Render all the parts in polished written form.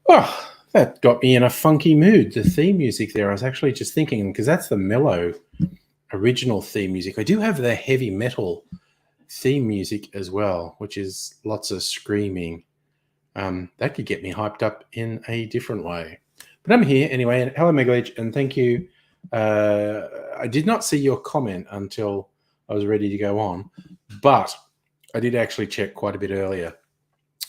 Oh, that got me in a funky mood. The theme music there, I was actually just thinking, because that's the mellow original theme music. I do have the heavy metal theme music as well, which is lots of screaming. That could get me hyped up in a different way. But I'm here anyway, and hello, Megalage, and thank you. I did not see your comment until I was ready to go on, but I did actually check quite a bit earlier.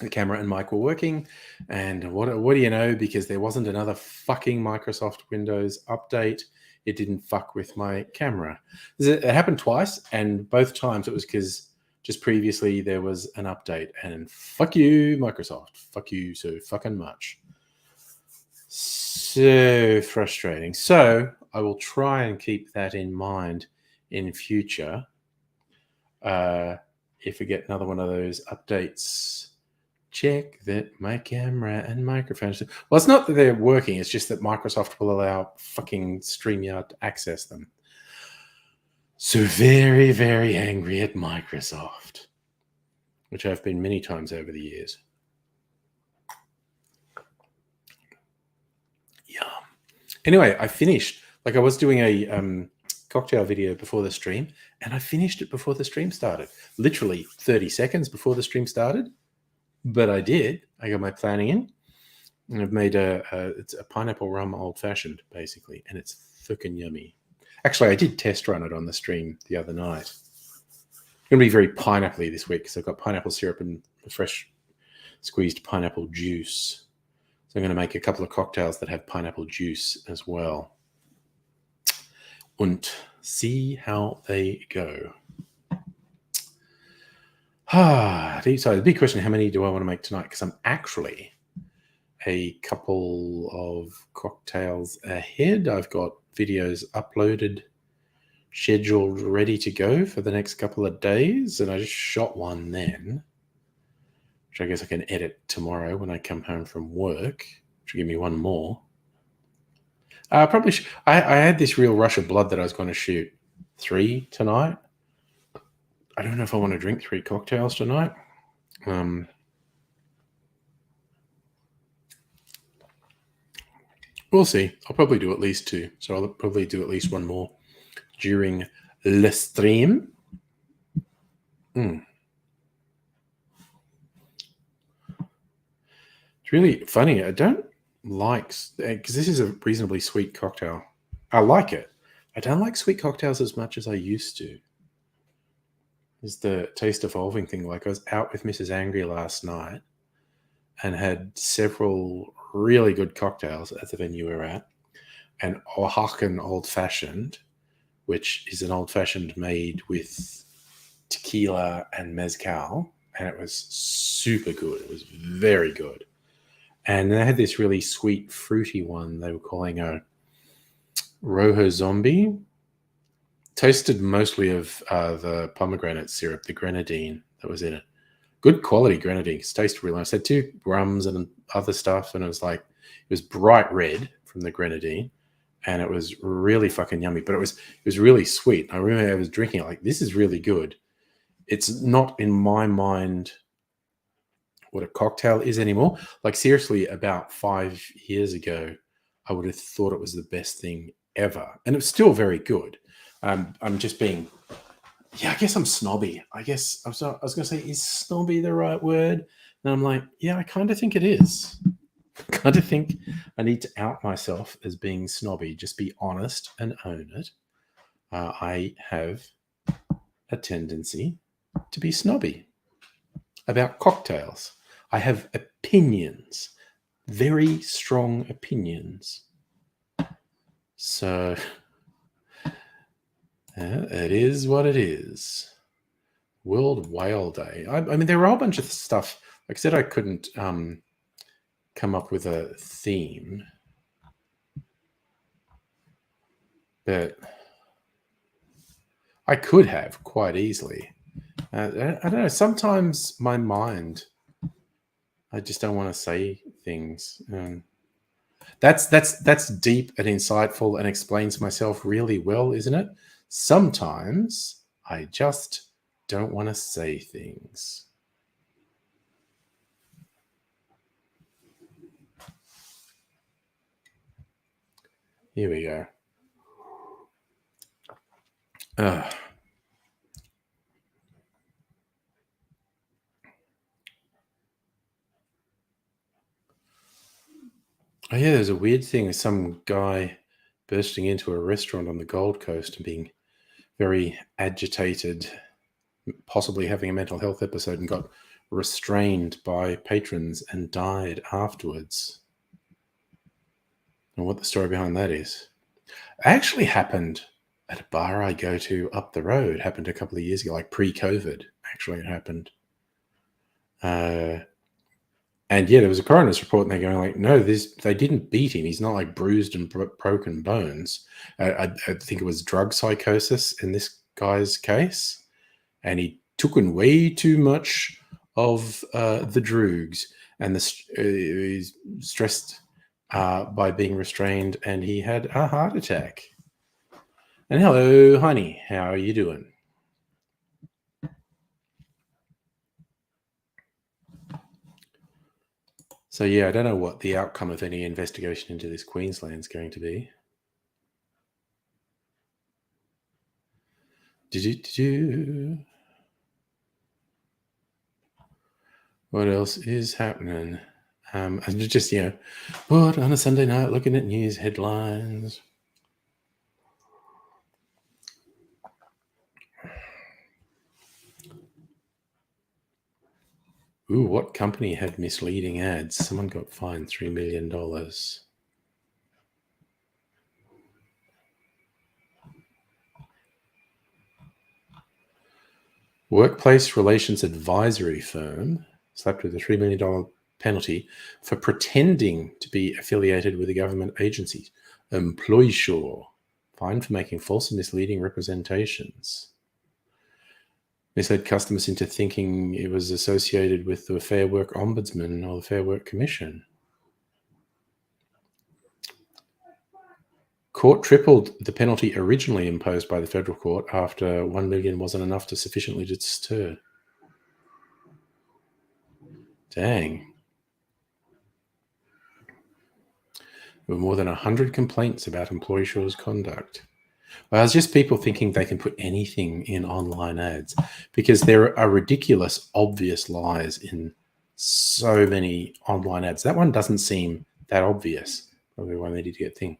The camera and mic were working, and what do you know, because there wasn't another fucking Microsoft Windows update, it didn't fuck with my camera. It happened twice, and both times it was because just previously there was an update, and fuck you, Microsoft. Fuck you so fucking much. So frustrating. So I will try and keep that in mind in future. If we get another one of those updates, check that my camera and microphone. Well, it's not that they're working. It's just that Microsoft will allow fucking StreamYard to access them. So very, very angry at Microsoft, which I've been many times over the years. Yeah. Anyway, I finished. Like, I was doing a cocktail video before the stream, and I finished it before the stream started. Literally 30 seconds before the stream started. But I did. I got my planning in, and I've made it's a pineapple rum old fashioned, basically, and it's fucking yummy. Actually, I did test run it on the stream the other night. It's going to be very pineapple-y this week because I've got pineapple syrup and fresh squeezed pineapple juice. So I'm going to make a couple of cocktails that have pineapple juice as well, and see how they go. So the big question, how many do I want to make tonight? Because I'm actually a couple of cocktails ahead. I've got videos uploaded, scheduled, ready to go for the next couple of days. And I just shot one then, which I guess I can edit tomorrow when I come home from work, which will give me one more. I had this real rush of blood that I was going to shoot 3 tonight. I don't know if I want to drink 3 cocktails tonight. We'll see. I'll probably do at least 2. So I'll probably do at least one more during the stream. It's really funny. I don't like, because this is a reasonably sweet cocktail. I like it. I don't like sweet cocktails as much as I used to. Is the taste evolving thing. Like, I was out with Mrs. Angry last night and had several really good cocktails at the venue we're at. And Oaxacan Old Fashioned, which is an old fashioned made with tequila and mezcal. And it was super good. It was very good. And they had this really sweet, fruity one they were calling a Rojo Zombie. Tasted mostly of the pomegranate syrup, the grenadine that was in it. Good quality grenadine. It tasted really nice. It had 2 rums and other stuff, and it was bright red from the grenadine, and it was really fucking yummy. But it was really sweet. I remember I was drinking it like, this is really good. It's not in my mind what a cocktail is anymore. Like, seriously, about 5 years ago, I would have thought it was the best thing ever, and it's still very good. I'm just being, I guess I'm snobby. I guess I was going to say, is snobby the right word? And I'm like, yeah, I kind of think it is. I kind of think I need to out myself as being snobby. Just be honest and own it. I have a tendency to be snobby about cocktails. I have opinions, very strong opinions. So it is what it is. World Whale Day. I mean, there were a whole bunch of stuff. Like I said, I couldn't come up with a theme, but I could have quite easily. I don't know. Sometimes my mind, I just don't want to say things. That's deep and insightful and explains myself really well, isn't it? Sometimes I just don't want to say things. Here we go. Oh yeah, there's a weird thing. Some guy bursting into a restaurant on the Gold Coast and being very agitated, possibly having a mental health episode, and got restrained by patrons and died afterwards. And what the story behind that is. It actually happened at a bar I go to up the road. It happened a couple of years ago, like pre-COVID. Actually, it happened. And yeah, there was a coroner's report, and they're going like, no, they didn't beat him. He's not like bruised and broken bones. I think it was drug psychosis in this guy's case, and he took in way too much of the drugs, and he's stressed by being restrained, and he had a heart attack. And hello, honey, how are you doing? So yeah, I don't know what the outcome of any investigation into this Queensland is going to be. What else is happening? And just, what on a Sunday night looking at news headlines. Ooh, what company had misleading ads? Someone got fined $3 million. Workplace relations advisory firm slapped with a $3 million penalty for pretending to be affiliated with a government agency. Employsure, fined for making false and misleading representations. Misled customers into thinking it was associated with the Fair Work Ombudsman or the Fair Work Commission. Court tripled the penalty originally imposed by the federal court after $1 million wasn't enough to sufficiently deter. Dang. There were more than 100 complaints about Employsure's conduct. Well, it's just people thinking they can put anything in online ads because there are ridiculous, obvious lies in so many online ads. That one doesn't seem that obvious. Probably one they did get thing.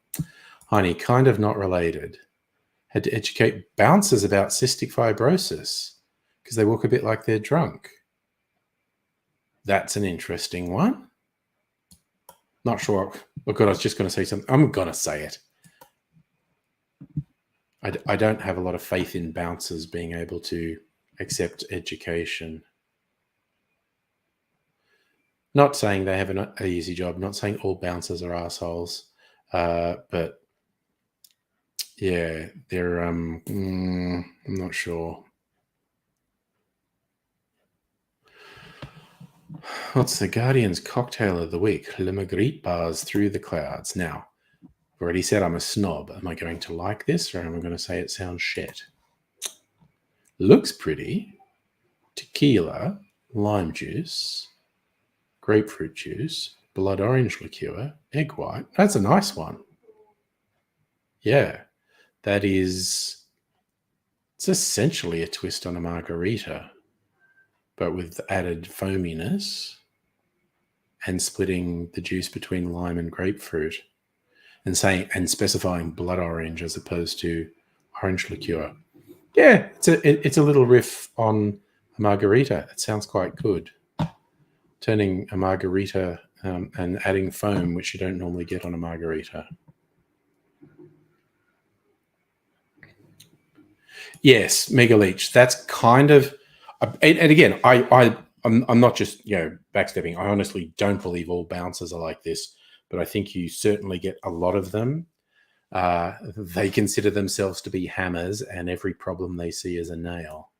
Honey, kind of not related. Had to educate bouncers about cystic fibrosis because they walk a bit like they're drunk. That's an interesting one. Not sure. Oh God, I was just going to say something. I'm going to say it. I don't have a lot of faith in bouncers being able to accept education. Not saying they have an easy job. Not saying all bouncers are assholes. But yeah, they're. I'm not sure. What's the Guardian's cocktail of the week? Le Magritte bars through the clouds. Now, I've already said I'm a snob. Am I going to like this, or am I going to say it sounds shit? Looks pretty. Tequila, lime juice, grapefruit juice, blood orange liqueur, egg white. That's a nice one. Yeah, that is. It's essentially a twist on a margarita, but with added foaminess and splitting the juice between lime and grapefruit and specifying blood orange as opposed to orange liqueur. Yeah, it's a little riff on a margarita. It sounds quite good. Turning a margarita and adding foam, which you don't normally get on a margarita. Yes, Mega Leech. That's kind of, and again, I'm I'm not just backstepping. I honestly don't believe all bouncers are like this, but I think you certainly get a lot of them. They consider themselves to be hammers, and every problem they see is a nail.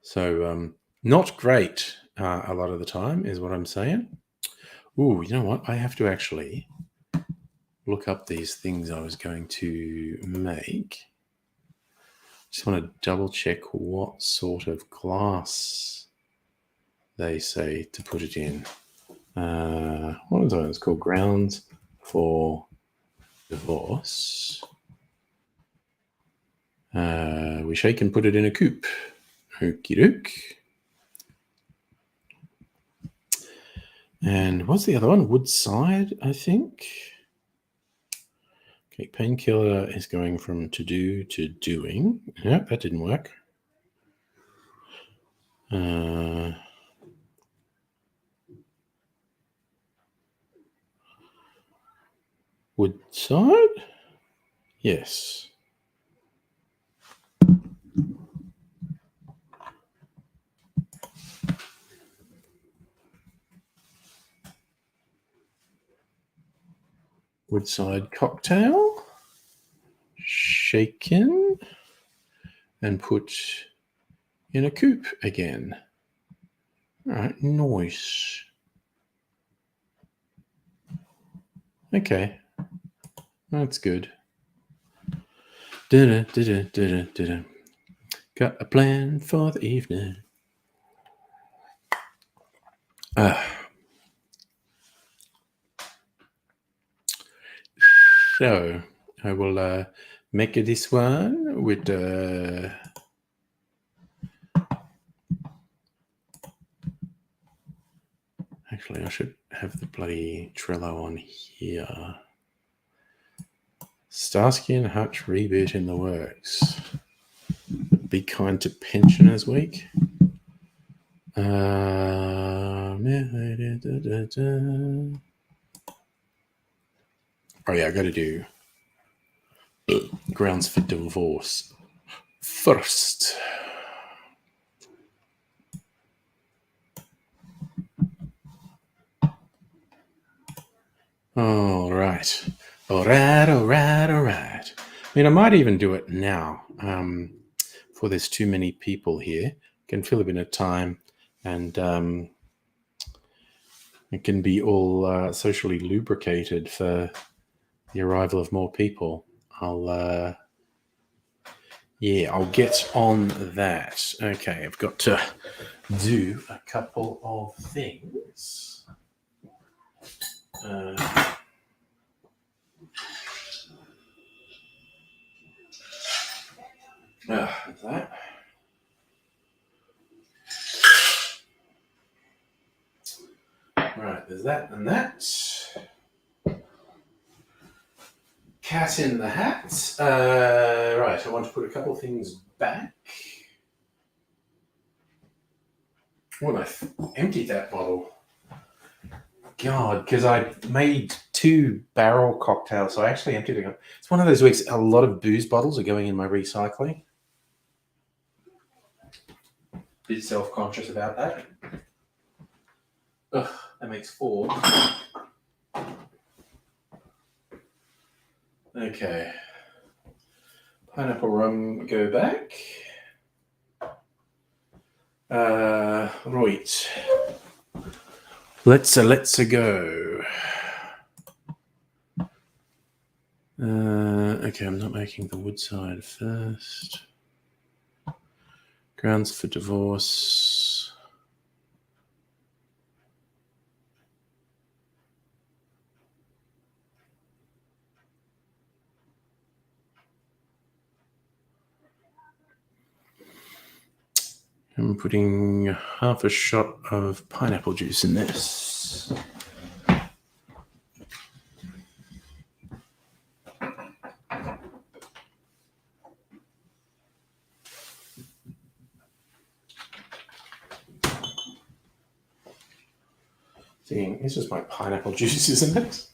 So not great a lot of the time is what I'm saying. Ooh, you know what? I have to actually look up these things I was going to make. Just want to double check what sort of glass they say to put it in. What is it? It's called Grounds for Divorce. We shake and put it in a coupe. Okie doke. And what's the other one? Woodside, I think. Okay, painkiller is going from to do to doing. Yep, that didn't work. Woodside? Yes. Woodside cocktail. Shaken and put in a coupe again. All right, nice. Okay, that's good. Got a plan for the evening. So I will make this one with actually I should have the bloody Trello on here. Starsky and Hutch reboot in the works. Be kind to pensioners week. Oh yeah, I got to do Grounds for Divorce first. All right. I mean, I might even do it now. For there's too many people here, can fill a bit of time, and it can be all socially lubricated for the arrival of more people. I'll get on that. Okay, I've got to do a couple of things. That. Right, there's that and that. Cat in the hat. Right, I want to put a couple of things back. When I emptied that bottle, God, because I made 2 barrel cocktails, so I actually emptied it. It's one of those weeks. A lot of booze bottles are going in my recycling. Bit self-conscious about that. Ugh, that makes 4. Okay. Pineapple rum, go back. Right. Let's go. Okay, I'm not making the Woodside first. Grounds for Divorce. I'm putting half a shot of pineapple juice in this. It's just my pineapple juice, isn't it?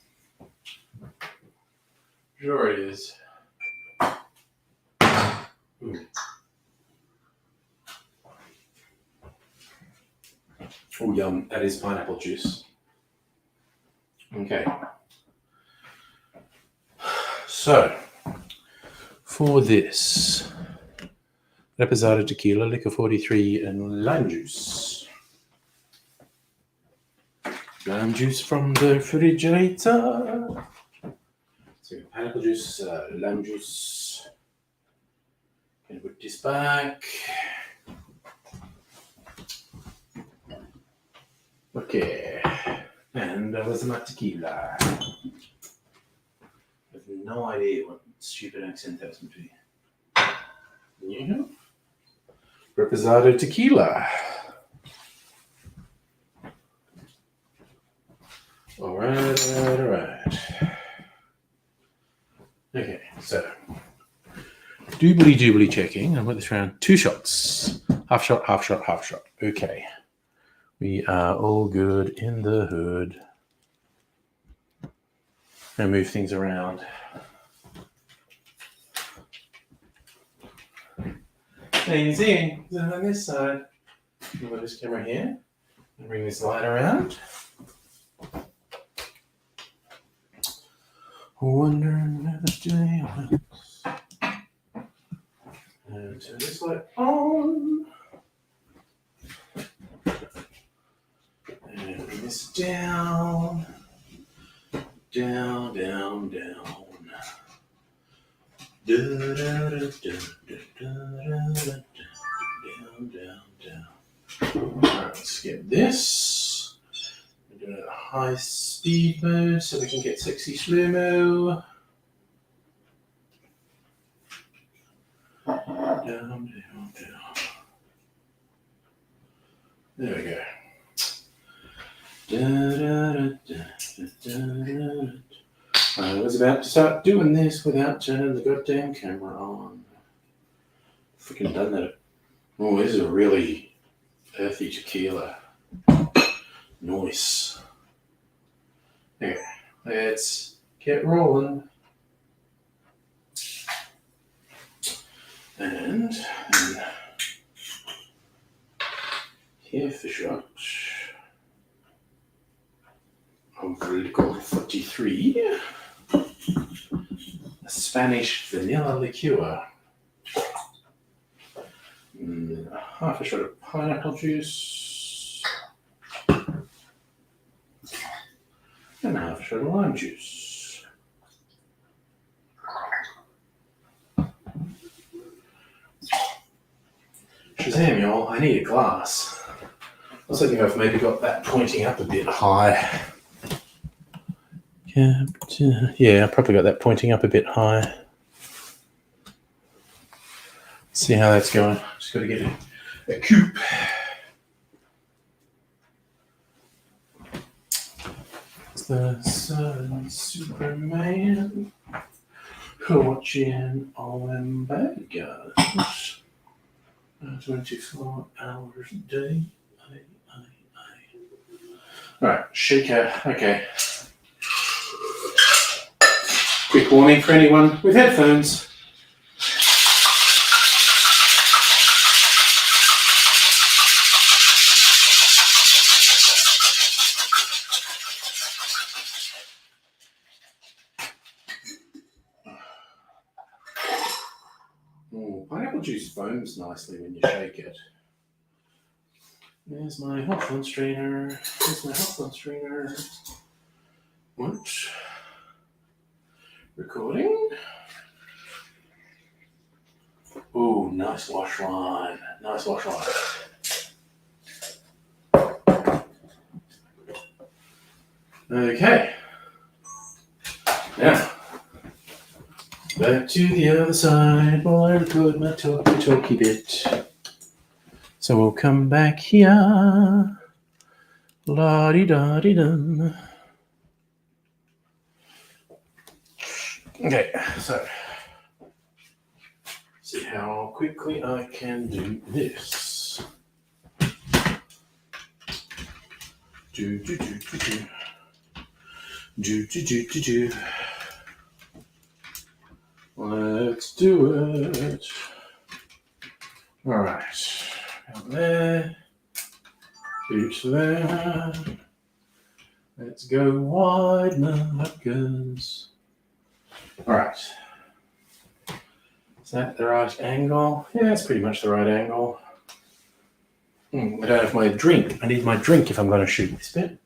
Sure it is. Ooh. Oh, yum. That is pineapple juice. Okay. So, for this, Reposado Tequila, Liquor 43, and lime juice. Lime juice from the refrigerator. So, pineapple juice, lime juice. Gonna put this back. Okay. And where's my tequila? I have no idea what stupid accent that's going to be. Yeah. Reposado Tequila. All right. Okay, so doobly checking. I put this around 2 shots. Half shot. Okay. We are all good in the hood. Now move things around. Easy. On this side. Move this camera here. And bring this light around. Wondering if the day works. And turn this light on. And bring this down. Down. Down. Alright, let's get this. We're doing it at high speed mode so we can get sexy slow-mo. Down. There we go. I was about to start doing this without turning the goddamn camera on. Freaking done that. Oh, this is a really earthy tequila. Nice. Okay, let's get rolling. And here for shot of Liquor 43, a Spanish vanilla liqueur. Half a shot of pineapple juice. And half a shot of lime juice. Shazam, y'all, I need a glass. I was thinking I've maybe got that pointing up a bit high. Yeah, I probably got that pointing up a bit high. See how that's going. Just got to get a coupe. The sun, Superman, watching all them bad guys. 24 hours a day. Alright, shaker. Okay. Quick warning for anyone with headphones. Pineapple juice foams nicely when you shake it. There's my Hawthorne strainer. What? Recording. Ooh, nice wash line. Okay. Now, back to the other side while I record my talky bit. So we'll come back here. La-di-da-di-dum. Okay, so see how quickly I can do this. Do. do it. All right. Out there. Reach there. Let's go wide, motherfuckers. All right. Is that the right angle? Yeah, it's pretty much the right angle. I don't have my drink. I need my drink if I'm going to shoot this bit.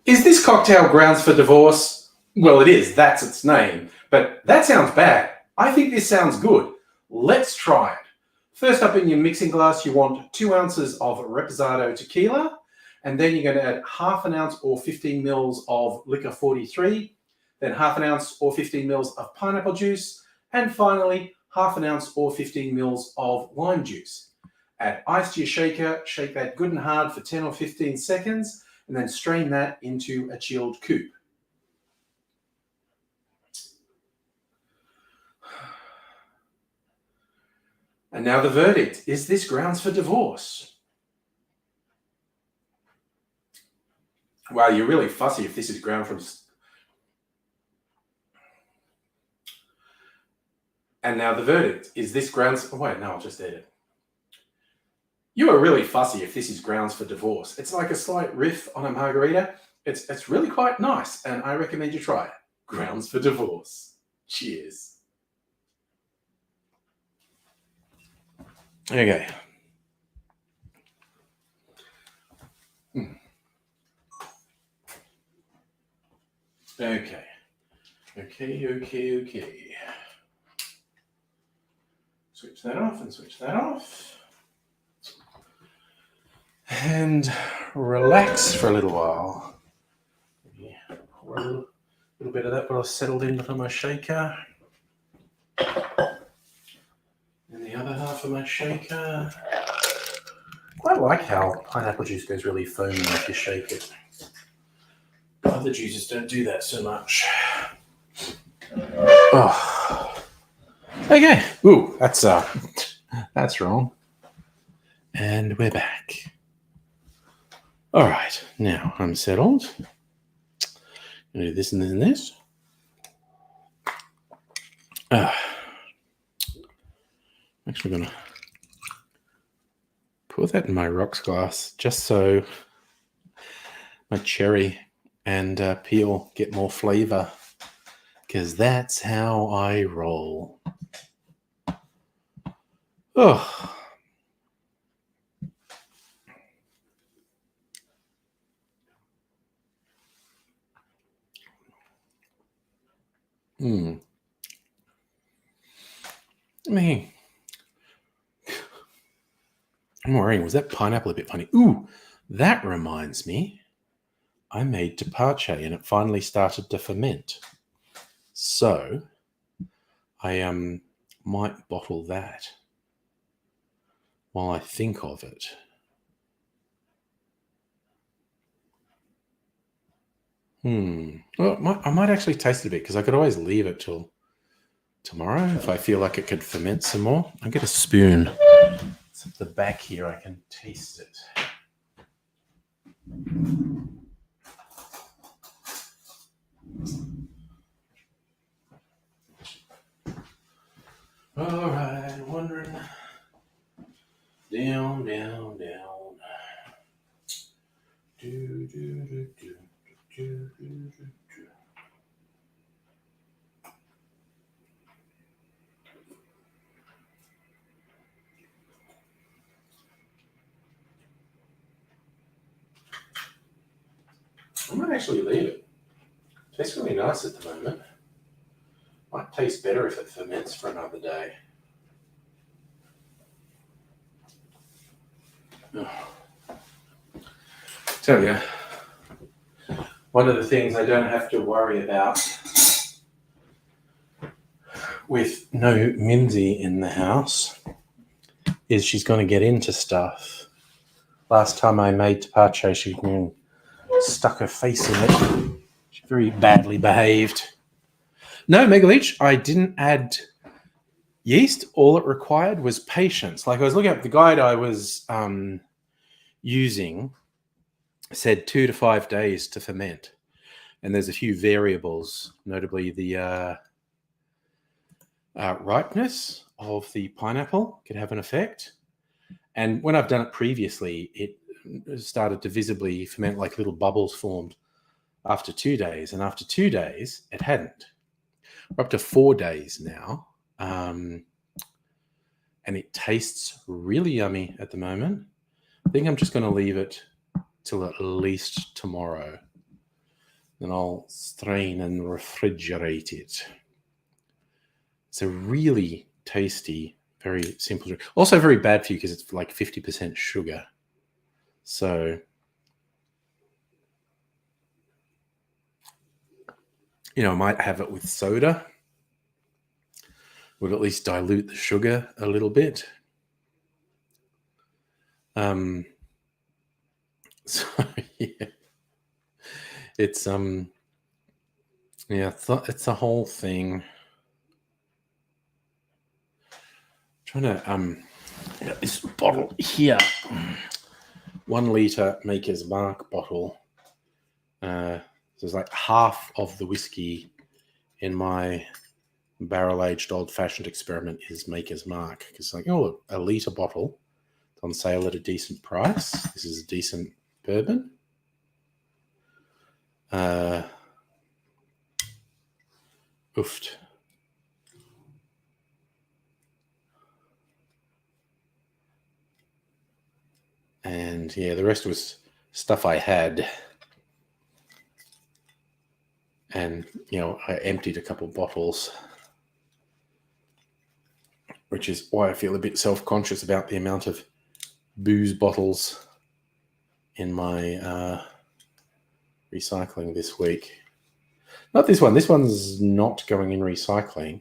Is this cocktail grounds for divorce? Well, it is. That's its name. But that sounds bad. I think this sounds good. Let's try it. First up in your mixing glass, you want 2 ounces of Reposado tequila, and then you're going to add half an ounce or 15 mils of Liquor 43, then half an ounce or 15 mils of pineapple juice, and finally half an ounce or 15 mils of lime juice. Add ice to your shaker, shake that good and hard for 10 or 15 seconds, and then strain that into a chilled coupe. And now the verdict. Is this grounds for divorce? Wow, you're really fussy if this is ground from... And now the verdict. Is this grounds... Oh, wait, no, I'll just edit. You are really fussy if this is grounds for divorce. It's like a slight riff on a margarita. It's really quite nice, and I recommend you try it. Grounds for divorce. Cheers. Okay. Okay. Switch that off and switch that off. And relax for a little while. Maybe pour a little bit of that while I settled in with my shaker. And the other half of my shaker. Quite like how pineapple juice goes really foamy if you shake it. Other juices don't do that so much. Oh. Okay. Ooh, that's wrong. And we're back. All right, now I'm settled. I'm gonna do this and this and this. I'm actually gonna put that in my rocks glass just so my cherry and peel get more flavor, because that's how I roll. Oh. I'm worrying, was that pineapple a bit funny? Ooh, that reminds me. I made tepache and it finally started to ferment. So I might bottle that while I think of it. Well, I might actually taste it a bit, because I could always leave it till tomorrow if I feel like it could ferment some more. I'll get a spoon. It's at the back here. I can taste it. All right, wandering down. Do. I might actually leave it. It tastes really nice at the moment. Might taste better if it ferments for another day. Oh. Tell you, one of the things I don't have to worry about with no Minzy in the house is she's going to get into stuff. Last time I made tapache, she stuck her face in it. She very badly behaved. No, Megaleech, I didn't add yeast. All it required was patience. Like I was looking at the guide I was using said 2 to 5 days to ferment. And there's a few variables, notably the ripeness of the pineapple could have an effect. And when I've done it previously, it started to visibly ferment, like little bubbles formed after 2 days. And after 2 days, it hadn't. We're up to 4 days now. And it tastes really yummy at the moment. I think I'm just going to leave it till at least tomorrow. Then I'll strain and refrigerate it. It's a really tasty, very simple drink. Also very bad for you because it's like 50% sugar. So, you know, I might have it with soda. Would at least dilute the sugar a little bit. So yeah. It's it's a whole thing. I'm trying to get this bottle here. 1 liter Maker's Mark bottle. There's like half of the whiskey in my barrel-aged old-fashioned experiment is Maker's Mark. Because like, oh, a liter bottle. It's on sale at a decent price. This is a decent bourbon. Oofed. And yeah, the rest was stuff I had. And, you know, I emptied a couple bottles, which is why I feel a bit self-conscious about the amount of booze bottles in my recycling this week. Not this one. This one's not going in recycling.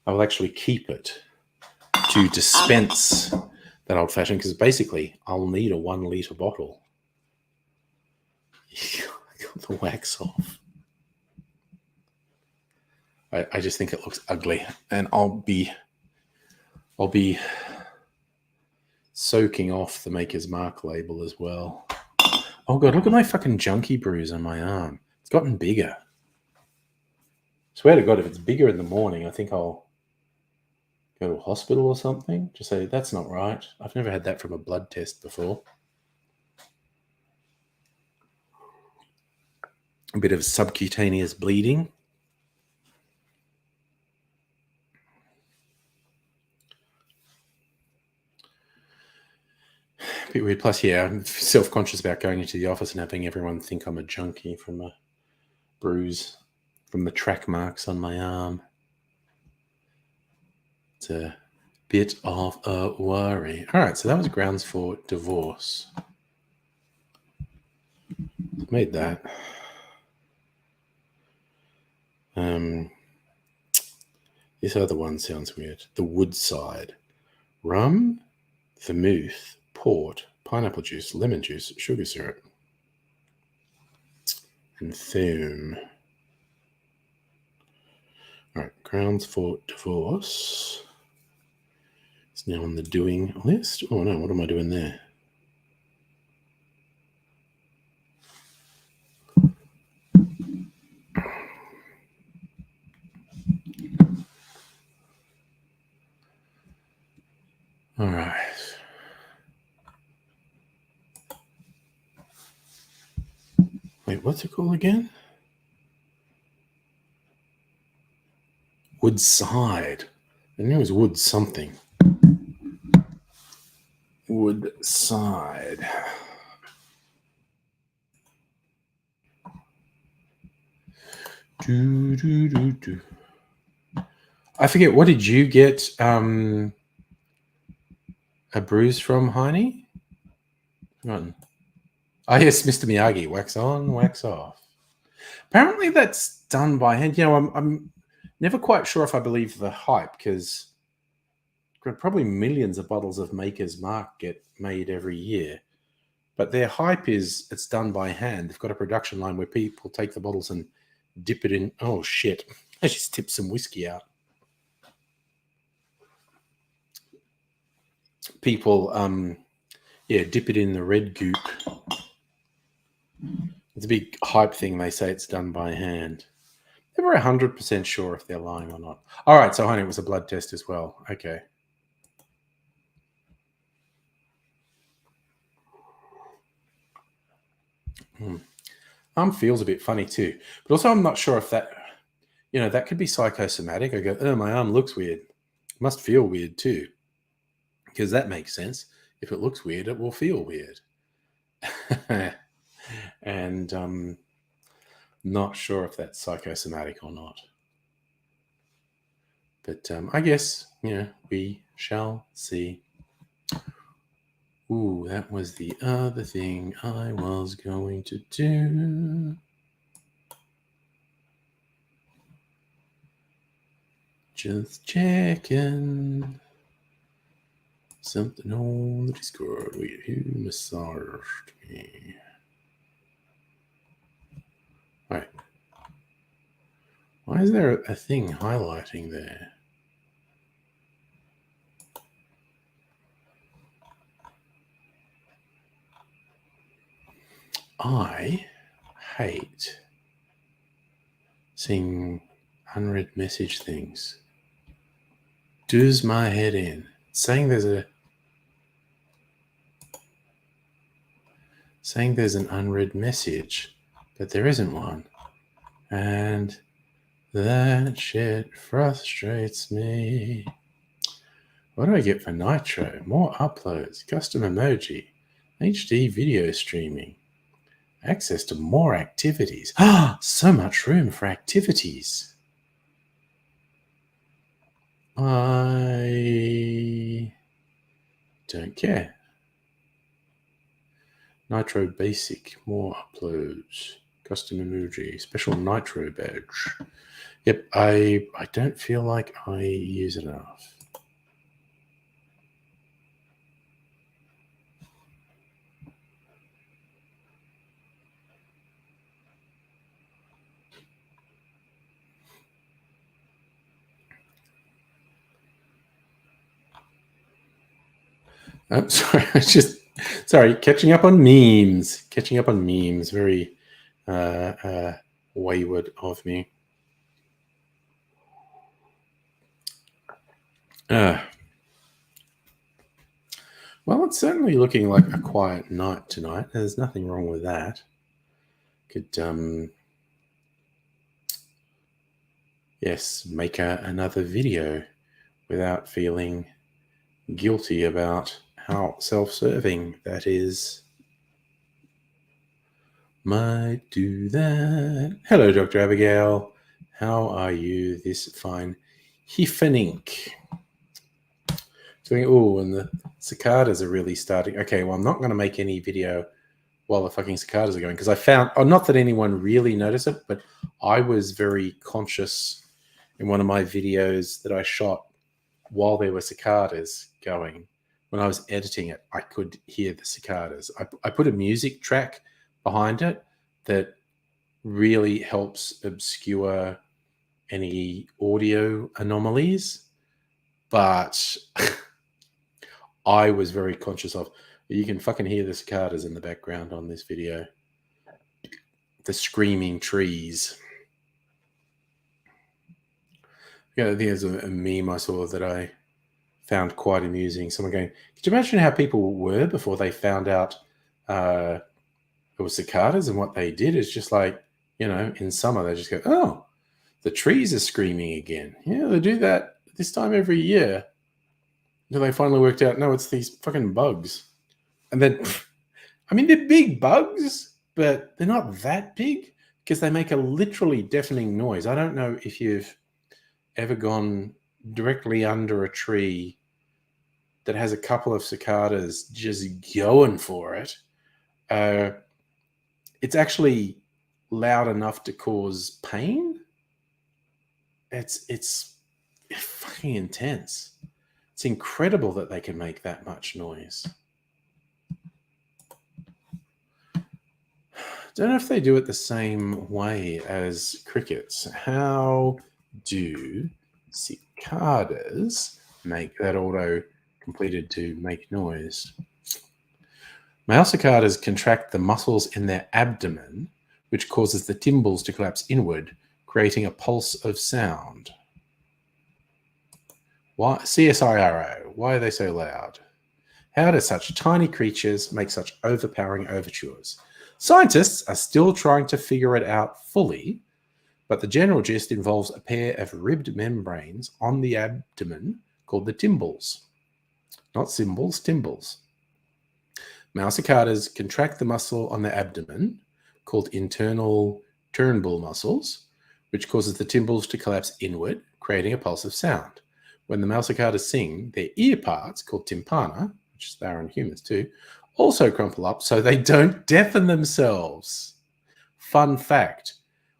I will actually keep it to dispense that old-fashioned, because basically I'll need a 1 liter bottle. I got the wax off. I just think it looks ugly, and I'll be soaking off the Maker's Mark label as well. Oh god, look at my fucking junkie bruise on my arm. It's gotten bigger. Swear to God, if it's bigger in the morning, I think I'll go to a hospital or something. Just say, that's not right. I've never had that from a blood test before. A bit of subcutaneous bleeding. A bit weird. Plus, yeah, I'm self-conscious about going into the office and having everyone think I'm a junkie from a bruise from the track marks on my arm. It's a bit of a worry. All right, so that was grounds for divorce. Made that. This other one sounds weird. The Woodside. Rum, vermouth, port, pineapple juice, lemon juice, sugar syrup, and foam. All right, grounds for divorce. It's now on the doing list. Oh no, what am I doing there? All right. Wait, what's it called again? Woodside. I knew it was wood something. Woodside. I forget, what did you get a bruise from, Heine? Oh yes, Mr. Miyagi, wax on, wax off. Apparently that's done by hand. You know, I'm Never quite sure if I believe the hype, because probably millions of bottles of Maker's Mark get made every year. But their hype is it's done by hand. They've got a production line where people take the bottles and dip it in. Oh, shit. I just tipped some whiskey out. People, dip it in the red goop. It's a big hype thing. They say it's done by hand. Never 100% sure if they're lying or not. All right, so honey, it was a blood test as well. Okay. Feels a bit funny too, but also I'm not sure if that, that could be psychosomatic. I go, oh, my arm looks weird. It must feel weird too, because that makes sense. If it looks weird, it will feel weird. And not sure if that's psychosomatic or not. But I guess, we shall see. Ooh, that was the other thing I was going to do. Just checking. Something on the Discord. Who massaged me? All right. Why is there a thing highlighting there? I hate seeing unread message things. Does my head in. Saying there's an unread message, but there isn't one. And that shit frustrates me. What do I get for Nitro? More uploads, custom emoji, HD video streaming, access to more activities. So much room for activities. I don't care. Nitro Basic, more uploads, custom emoji, special Nitro badge. Yep, I don't feel like I use it enough. I'm sorry, catching up on memes. Very wayward of me. Well, it's certainly looking like a quiet night tonight. There's nothing wrong with that. Could make another video without feeling guilty about how self-serving that is. Might do that. Hello, Dr. Abigail. How are you this fine evening? And the cicadas are really starting. Okay, well, I'm not going to make any video while the fucking cicadas are going, because I found, not that anyone really noticed it, but I was very conscious in one of my videos that I shot while there were cicadas going. When I was editing it, I could hear the cicadas. I put a music track behind it that really helps obscure any audio anomalies, but I was very conscious of. You can fucking hear the cicadas in the background on this video. The screaming trees. There's a meme I saw that I found quite amusing. Someone going, could you imagine how people were before they found out it was cicadas, and what they did is just like, in summer, they just go, oh, the trees are screaming again. Yeah, they do that this time every year. Until they finally worked out, no, it's these fucking bugs. And then, they're big bugs, but they're not that big because they make a literally deafening noise. I don't know if you've ever gone directly under a tree that has a couple of cicadas just going for it. It's actually loud enough to cause pain. it's fucking intense. It's incredible that they can make that much noise. Don't know if they do it the same way as crickets. How do cicadas make that auto completed to make noise? Male cicadas contract the muscles in their abdomen, which causes the tymbals to collapse inward, creating a pulse of sound. Why CSIRO? Why are they so loud? How do such tiny creatures make such overpowering overtures? Scientists are still trying to figure it out fully, but the general gist involves a pair of ribbed membranes on the abdomen called the tymbals. Not cymbals, tymbals. Male cicadas contract the muscle on the abdomen, called internal Turnbull muscles, which causes the tymbals to collapse inward, creating a pulse of sound. When the male cicadas sing, their ear parts, called tympana, which they are in humans too, also crumple up so they don't deafen themselves. Fun fact,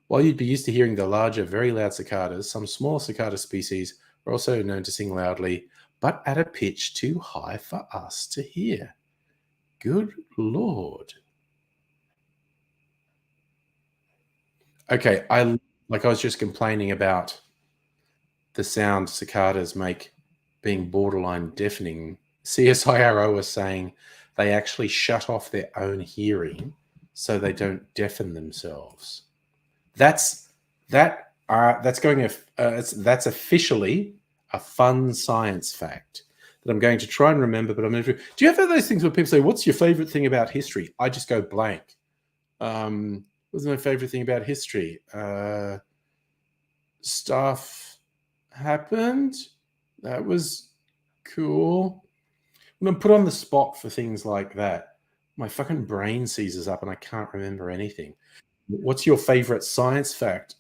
while you'd be used to hearing the larger, very loud cicadas, some small cicada species are also known to sing loudly, but at a pitch too high for us to hear. Good Lord. Okay, I was just complaining about the sound cicadas make being borderline deafening. CSIRO was saying they actually shut off their own hearing so they don't deafen themselves. That's officially a fun science fact that I'm going to try and remember. But do you ever have those things where people say, "What's your favorite thing about history?" I just go blank. What's my favorite thing about history? Stuff happened. That was cool. When I'm put on the spot for things like that, my fucking brain seizes up and I can't remember anything. What's your favorite science fact?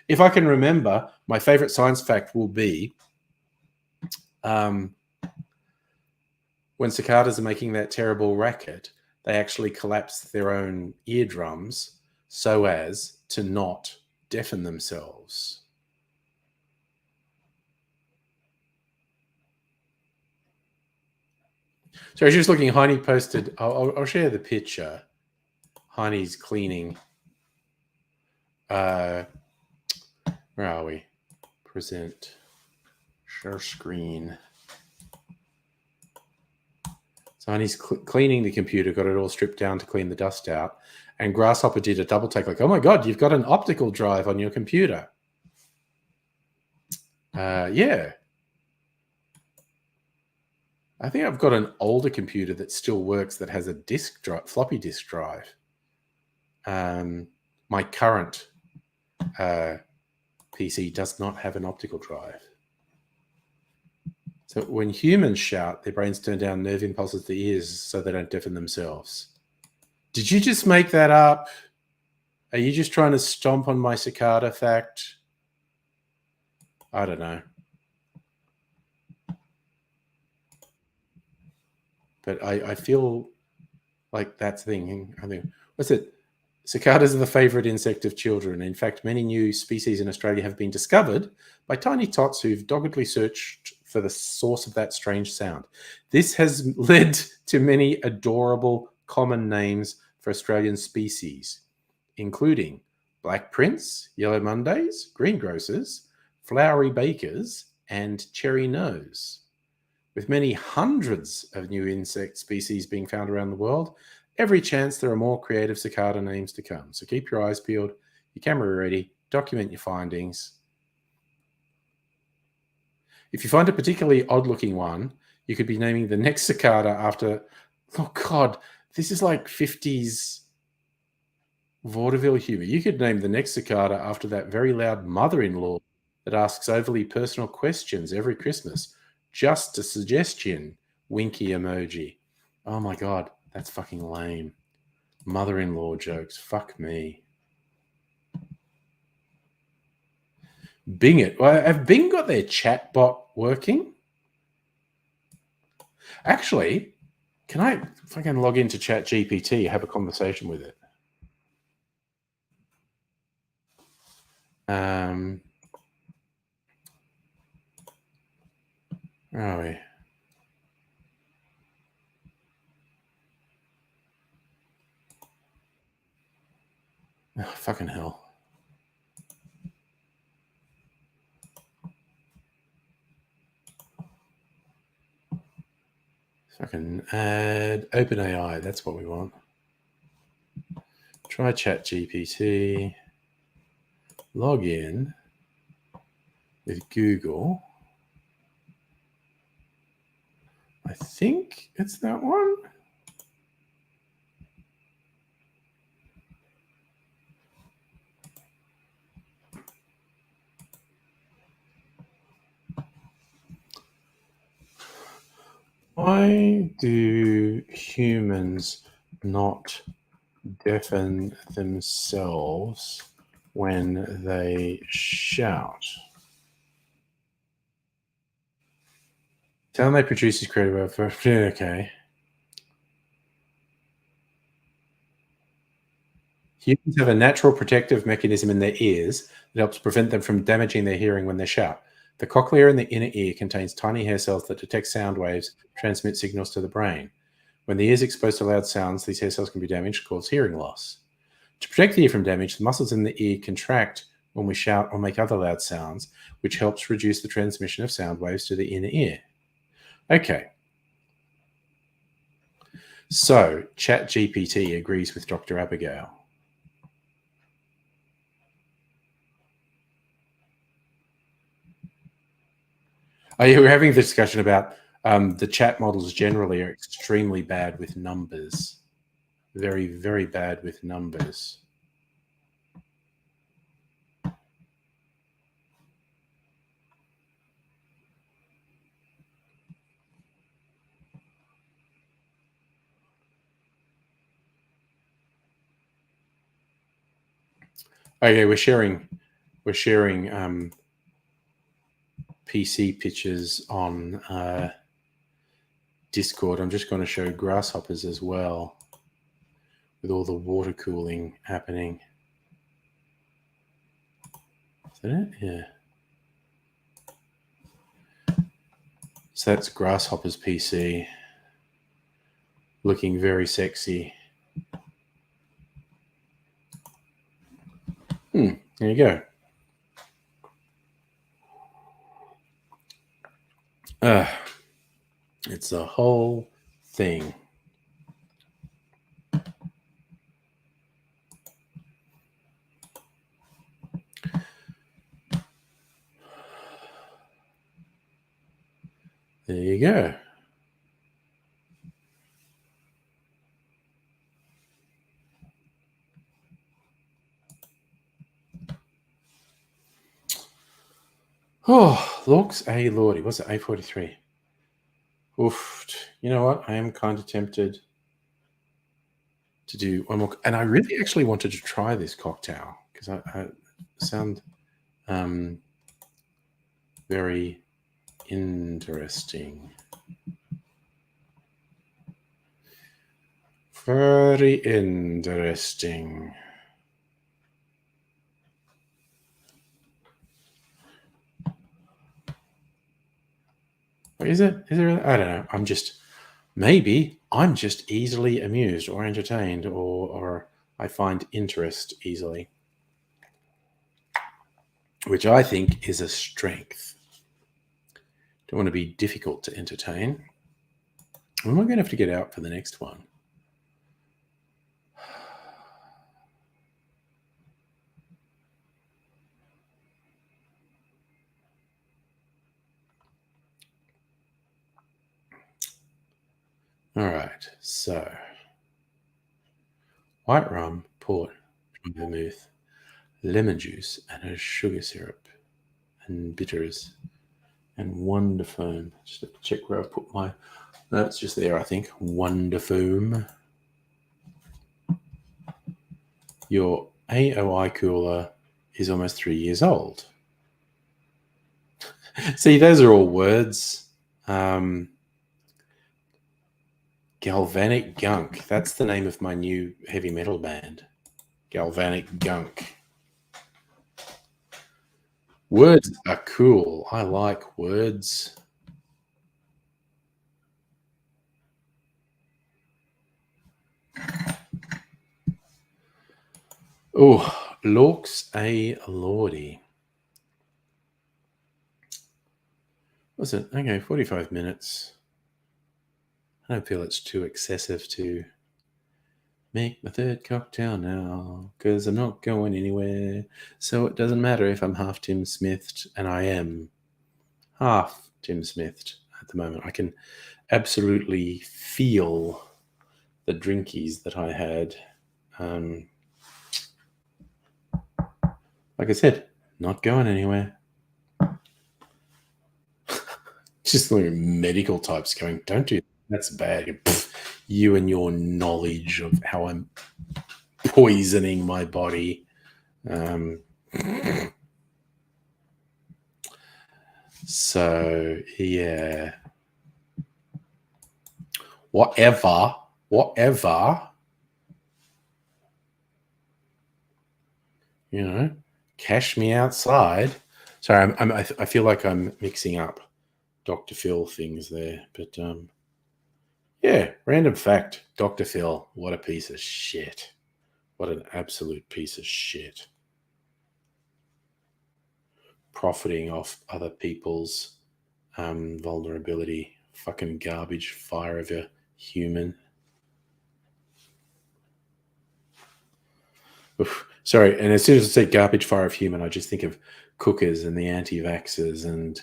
If I can remember, my favorite science fact will be when cicadas are making that terrible racket, they actually collapse their own eardrums so as to not deafen themselves. So I was just looking, Heine posted, I'll share the picture. Heine's cleaning. Where are we? Present. Share screen. So Heine's cleaning the computer, got it all stripped down to clean the dust out. And Grasshopper did a double take, like, oh my God, you've got an optical drive on your computer. Yeah. I think I've got an older computer that still works that has a floppy disk drive. My current PC does not have an optical drive. So when humans shout, their brains turn down nerve impulses to the ears so they don't deafen themselves. Did you just make that up? Are you just trying to stomp on my cicada fact? I don't know. But I feel like that's thinking. I think, what's it? Cicadas are the favorite insect of children. In fact, many new species in Australia have been discovered by tiny tots who've doggedly searched for the source of that strange sound. This has led to many adorable common names for Australian species, including Black Prince, Yellow Mondays, Greengrocers, Flowery Bakers, and Cherry Nose. With many hundreds of new insect species being found around the world, every chance there are more creative cicada names to come. So keep your eyes peeled, your camera ready, document your findings. If you find a particularly odd-looking one, you could be naming the next cicada after... Oh, God, this is like 50s vaudeville humor. You could name the next cicada after that very loud mother-in-law that asks overly personal questions every Christmas. Just a suggestion, winky emoji. Oh, my God. That's fucking lame. Mother-in-law jokes. Fuck me. Bing it. Well, have Bing got their chatbot working? Actually, can I fucking log into ChatGPT, have a conversation with it? Where are we? Oh, fucking hell. Fucking add OpenAI. That's what we want. Try ChatGPT. Log in with Google. I think it's that one. Why do humans not deafen themselves when they shout? Sound they produce is creative. Okay. Humans have a natural protective mechanism in their ears that helps prevent them from damaging their hearing when they shout. The cochlea in the inner ear contains tiny hair cells that detect sound waves, transmit signals to the brain. When the ear is exposed to loud sounds, these hair cells can be damaged, cause hearing loss. To protect the ear from damage, the muscles in the ear contract when we shout or make other loud sounds, which helps reduce the transmission of sound waves to the inner ear. Okay. So, ChatGPT agrees with Dr. Abigail. Oh, yeah, we're having the discussion about the chat models generally are extremely bad with numbers. Very, very bad with numbers. Okay, we're sharing PC pictures on Discord. I'm just going to show grasshoppers as well, with all the water cooling happening. Is that it? Yeah. So that's Grasshopper's PC, looking very sexy. There you go. It's a whole thing. There you go. Oh, looks a lordy. What's it? A43. Oof. You know what? I am kind of tempted to do one more. And I really actually wanted to try this cocktail because I sound very interesting. Very interesting. Is it? Is there? I don't know. Maybe I'm just easily amused or entertained, or I find interest easily, which I think is a strength. Don't want to be difficult to entertain. When am I going to have to get out for the next one? All right, so white rum, port, vermouth, lemon juice, and a sugar syrup, and bitters, and Wonder Foam. Just have to check where I put my. That's just there, I think. Wonder Foam. Your AOI cooler is almost 3 years old. See, those are all words. Galvanic Gunk. That's the name of my new heavy metal band. Galvanic Gunk. Words are cool. I like words. Oh, Laux a Lordy. What's it? Okay, 45 minutes. I don't feel it's too excessive to make my third cocktail now because I'm not going anywhere. So it doesn't matter if I'm half Tim Smithed, and I am half Tim Smithed at the moment. I can absolutely feel the drinkies that I had. Like I said, not going anywhere. Just the medical types going, don't do that. That's bad. Pfft, you and your knowledge of how I'm poisoning my body. So, yeah. Whatever. You know, cash me outside. Sorry, I feel like I'm mixing up Dr. Phil things there. But, yeah, random fact. Dr. Phil, what a piece of shit. What an absolute piece of shit. Profiting off other people's vulnerability. Fucking garbage fire of a human. Oof. Sorry, and as soon as I say garbage fire of human, I just think of cookers and the anti-vaxxers and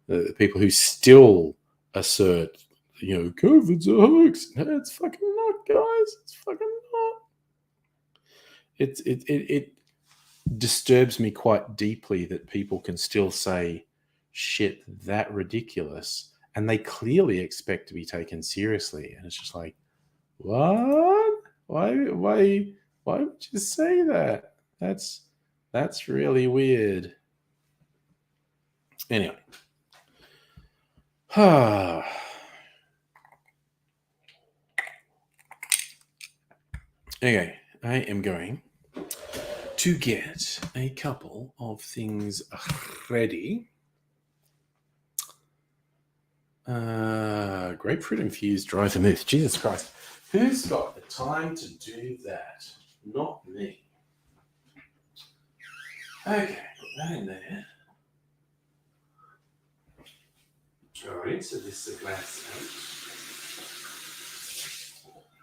the people who still assert, COVID's a hoax. No, it's fucking not, guys. It's fucking not. It disturbs me quite deeply that people can still say shit that ridiculous, and they clearly expect to be taken seriously. And it's just like, what? Why would you say that? That's really weird. Anyway. Okay, I am going to get a couple of things ready. Grapefruit infused dry vermouth. Jesus Christ. Who's got the time to do that? Not me. Okay, put that in there. Alright, so this is a glass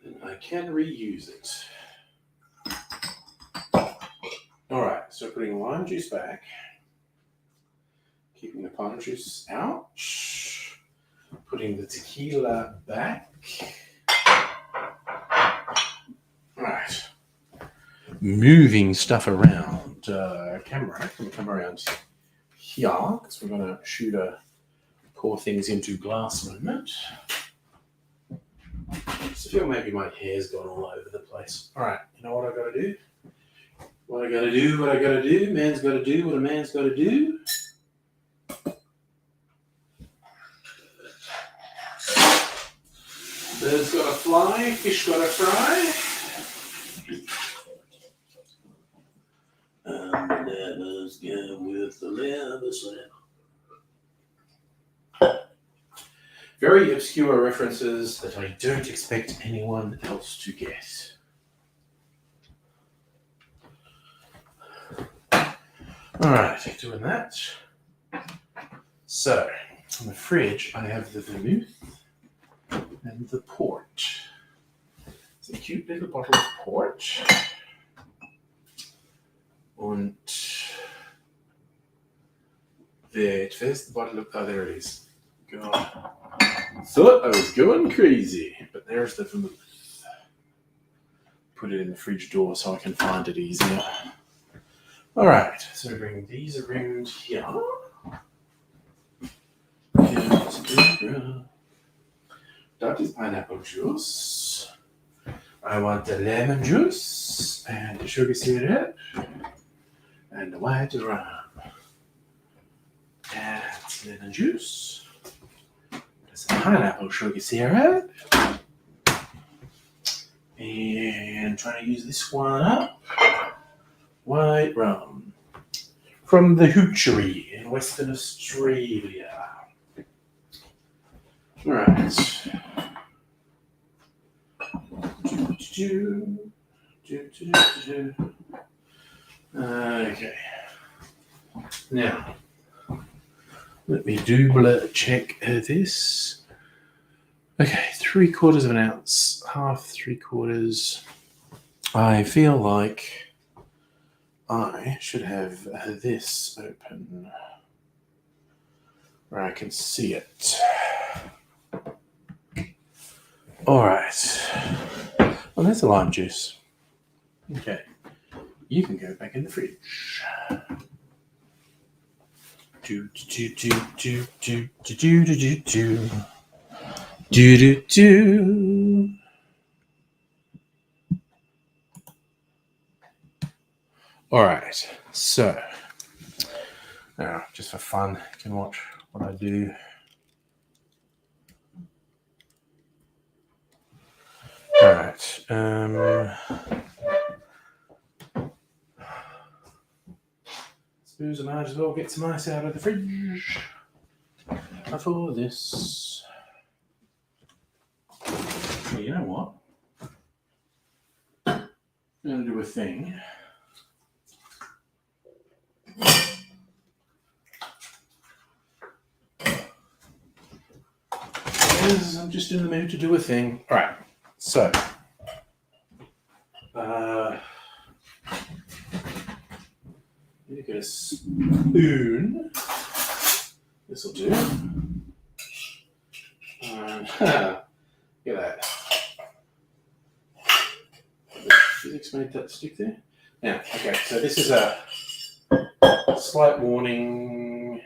out. And I can reuse it. Alright, so putting lime juice back. Keeping the pineapple juice out. Putting the tequila back. Right. Moving stuff around. Camera, can we come around here? Because we're going to pour things into glass moment. Just feel maybe my hair's gone all over the place. All right, you know what I got to do? What I got to do? Man's got to do what a man's got to do. Bird's got to fly, fish got to fry. Bananas go with the leather slap. Very obscure references that I don't expect anyone else to get. Alright, doing that. So, on the fridge, I have the vermouth and the port. It's a cute little bottle of port. Und where's the bottle of... Oh, there it is. God. Thought I was going crazy, but there's the vermouth. Put it in the fridge door so I can find it easier. Alright, so bring these around here. That is pineapple juice. I want the lemon juice and the sugar syrup and the white rum. That's lemon juice. There's some pineapple sugar syrup. And trying to use this one up. White rum. From the Hoochery in Western Australia. Alright. Okay. Now, let me double check this. Okay, 3/4 of an ounce, half, 3/4. I feel like I should have this open where I can see it. All right. Well, there's the lime juice. Okay. You can go back in the fridge. Do do do do do do do do do do do do. All right. So now, just for fun, you can watch what I do. All right. Suppose I might as well get some ice out of the fridge before this. Well, you know what? I'm going to do a thing. Yes, I'm just in the mood to do a thing. All right. So, need to get a spoon. This will do. And look at that. Physics made that stick there. Now, okay, so this is a slight warning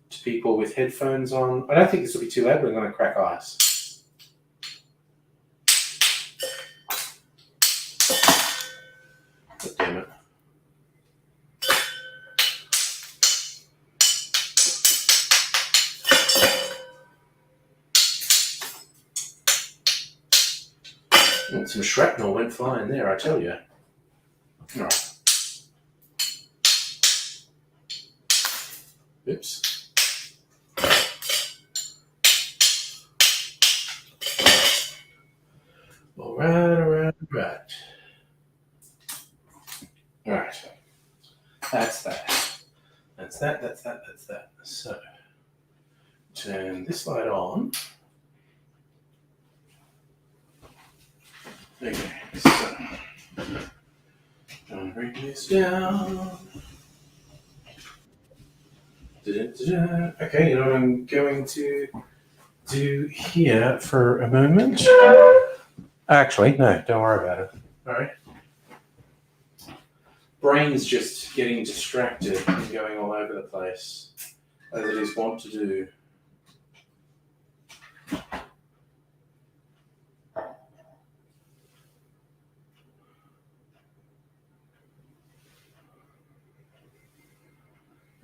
to people with headphones on. I don't think this will be too loud, but I'm going to crack ice. God damn it. And some shrapnel went flying there, I tell you. All right. Oops. All right. All right. That's that. That's that. So, turn this light on. Okay, so I'm bring this down. Okay, you know what I'm going to do here for a moment? Actually, no, don't worry about it. All right. Brain's just getting distracted and going all over the place, as it is wont to do.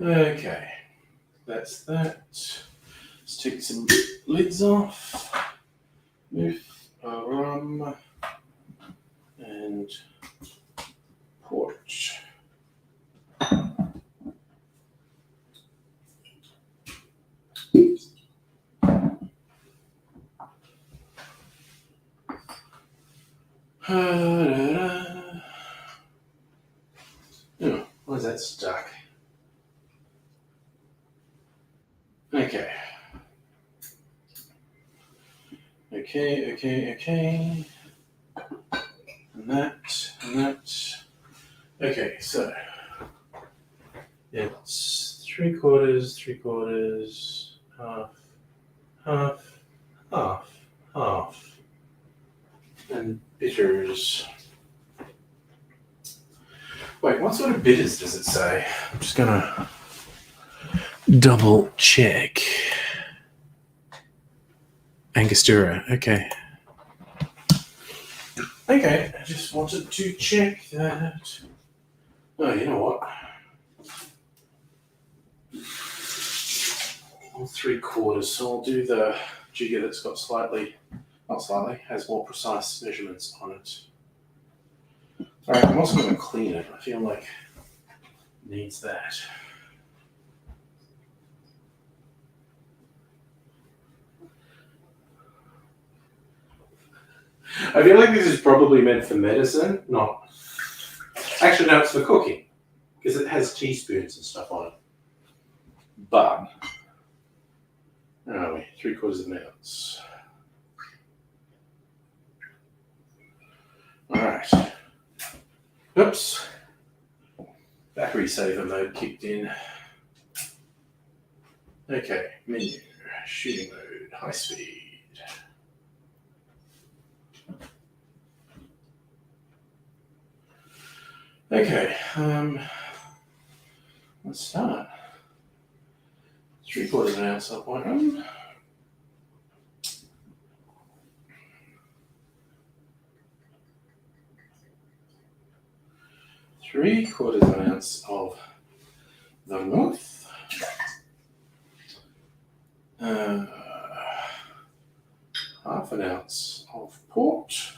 Okay, that's that. Let's take some lids off. Move our rum and port. Oh, why is that stuck? Okay. Okay. And that. Okay, so it's 3/4, half. And bitters. Wait, what sort of bitters does it say? I'm just gonna double check. Angostura, okay. Okay, I just wanted to check that. Oh, you know what? All 3/4, so I'll do the jigger that's got has more precise measurements on it. Alright, I'm also going to clean it. I feel like it needs that. I feel like this is probably meant for medicine, not... Actually, no, it's for cooking. because it has teaspoons and stuff on it. But, where are we? 3/4 of an ounce. All right. Oops. Battery saver mode kicked in. Okay, menu, shooting mode, high speed. Okay, let's start. 3/4 of an ounce up one. Three-quarters of an ounce of vermouth. Half an ounce of port.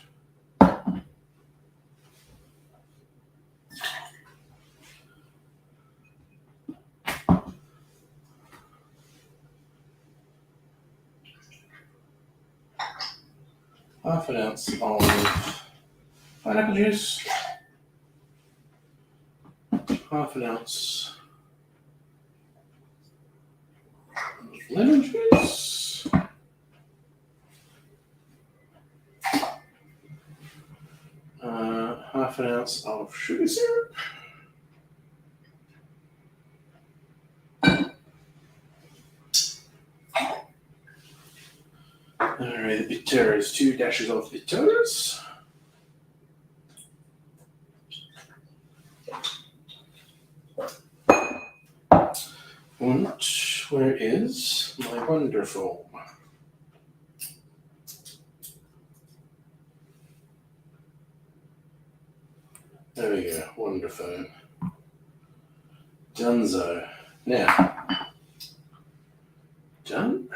Half an ounce of pineapple juice. Half an ounce of lemon juice. Half an ounce of sugar syrup. Alright, the bitters, 2 dashes of bitters. And where is my wonderful? There we go, wonderful. Dunzo. Now, done.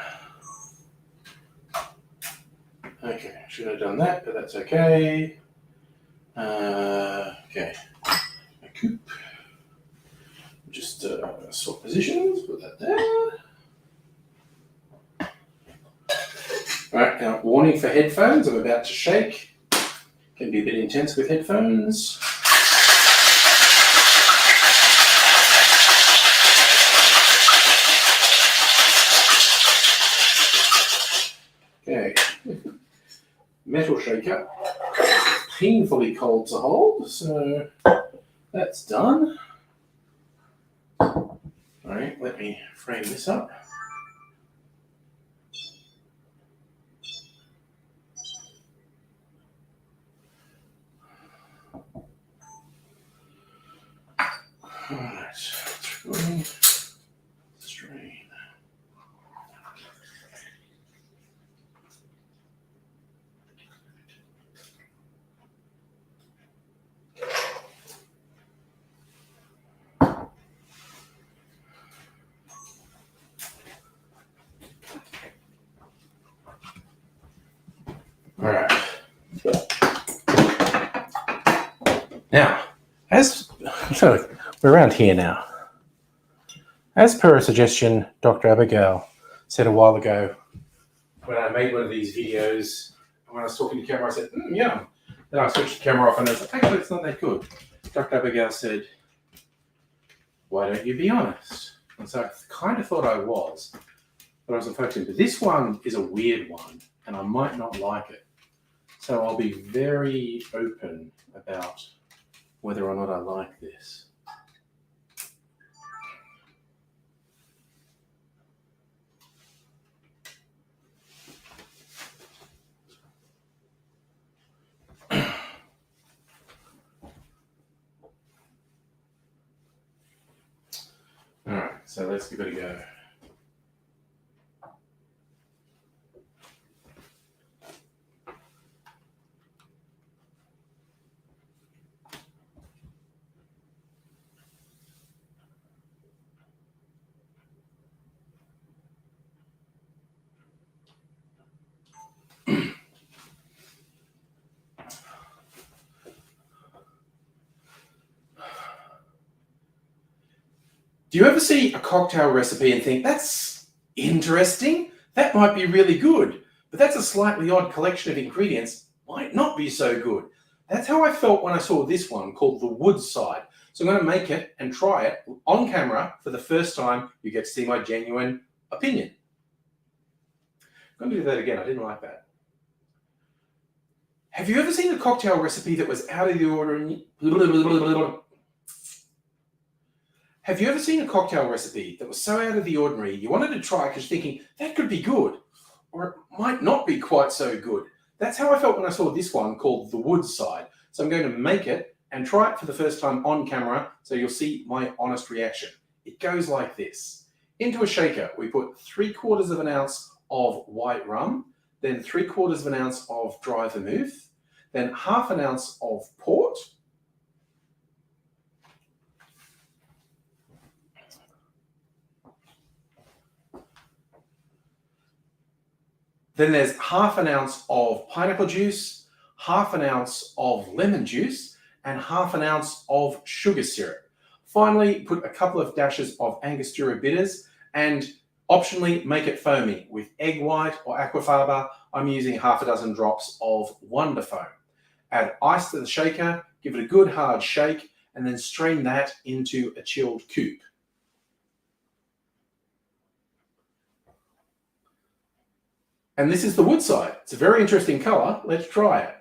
Okay, should have done that, but that's okay. Okay, a coupe. Just swap positions, put that there. Alright, now warning for headphones, I'm about to shake. Can be a bit intense with headphones. Okay, metal shaker, painfully cold to hold, so that's done. All right, let me frame this up. All right, strain. All right. Now, we're around here now. As per a suggestion, Dr. Abigail said a while ago when I made one of these videos, when I was talking to the camera, I said, yum. Then I switched the camera off and I was like, actually, it's not that good. Dr. Abigail said, why don't you be honest? And so I kind of thought I was, but I wasn't focusing. But this one is a weird one, and I might not like it. So I'll be very open about whether or not I like this. All right, so let's give it a go. Do you ever see a cocktail recipe and think, that's interesting, that might be really good, but that's a slightly odd collection of ingredients, might not be so good? That's how I felt when I saw this one called the Woodside. So I'm going to make it and try it on camera for the first time. You get to see my genuine opinion. I'm going to do that again. I didn't like that. Have you ever seen a cocktail recipe that was out of the ordinary? Have you ever seen a cocktail recipe that was so out of the ordinary you wanted to try because you're thinking, that could be good, or it might not be quite so good? That's how I felt when I saw this one called The Woodside. So I'm going to make it and try it for the first time on camera so you'll see my honest reaction. It goes like this. Into a shaker, we put 3/4 of an ounce of white rum, then 3/4 of an ounce of dry vermouth, then 1/2 ounce of port, then there's 1/2 ounce of pineapple juice, 1/2 ounce of lemon juice, and 1/2 ounce of sugar syrup. Finally, put a couple of dashes of Angostura bitters and optionally make it foamy with egg white or aquafaba. I'm using 6 drops of Wonder Foam. Add ice to the shaker, give it a good hard shake, and then strain that into a chilled coupe. And this is the Woodside. It's a very interesting color. Let's try it.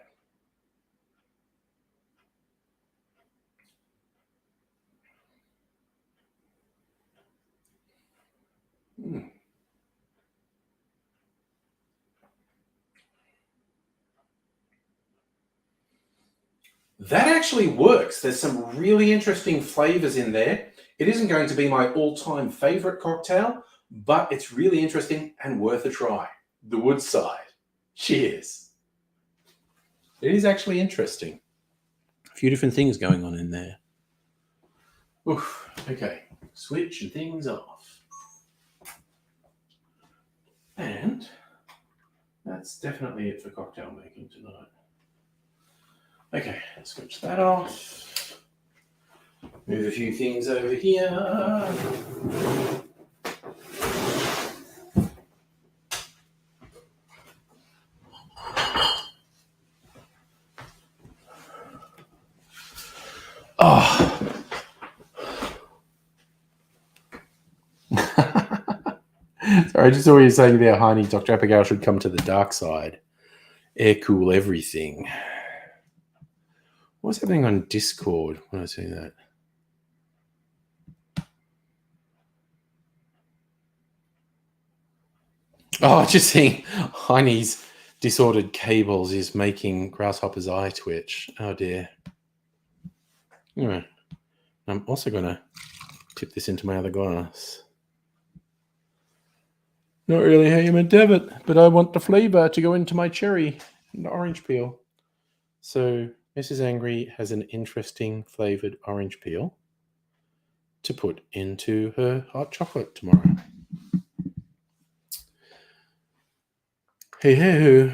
That actually works. There's some really interesting flavors in there. It isn't going to be my all-time favorite cocktail, but it's really interesting and worth a try. The Woodside. Cheers. It is actually interesting. A few different things going on in there. Oof. Okay, switching things off. And that's definitely it for cocktail making tonight. Okay, switch that off. Move a few things over here. Oh. Sorry, I just saw what you're saying there, Heine. Dr. Apicale should come to the dark side. Air cool everything. What's happening on Discord when I see that? Oh, just seeing Heine's disordered cables is making Grasshopper's eye twitch. Oh dear. Anyway, I'm also going to tip this into my other glass. Not really how you meant to have it, but I want the flavor to go into my cherry and orange peel. So Mrs. Angry has an interesting flavored orange peel to put into her hot chocolate tomorrow. Hey ho.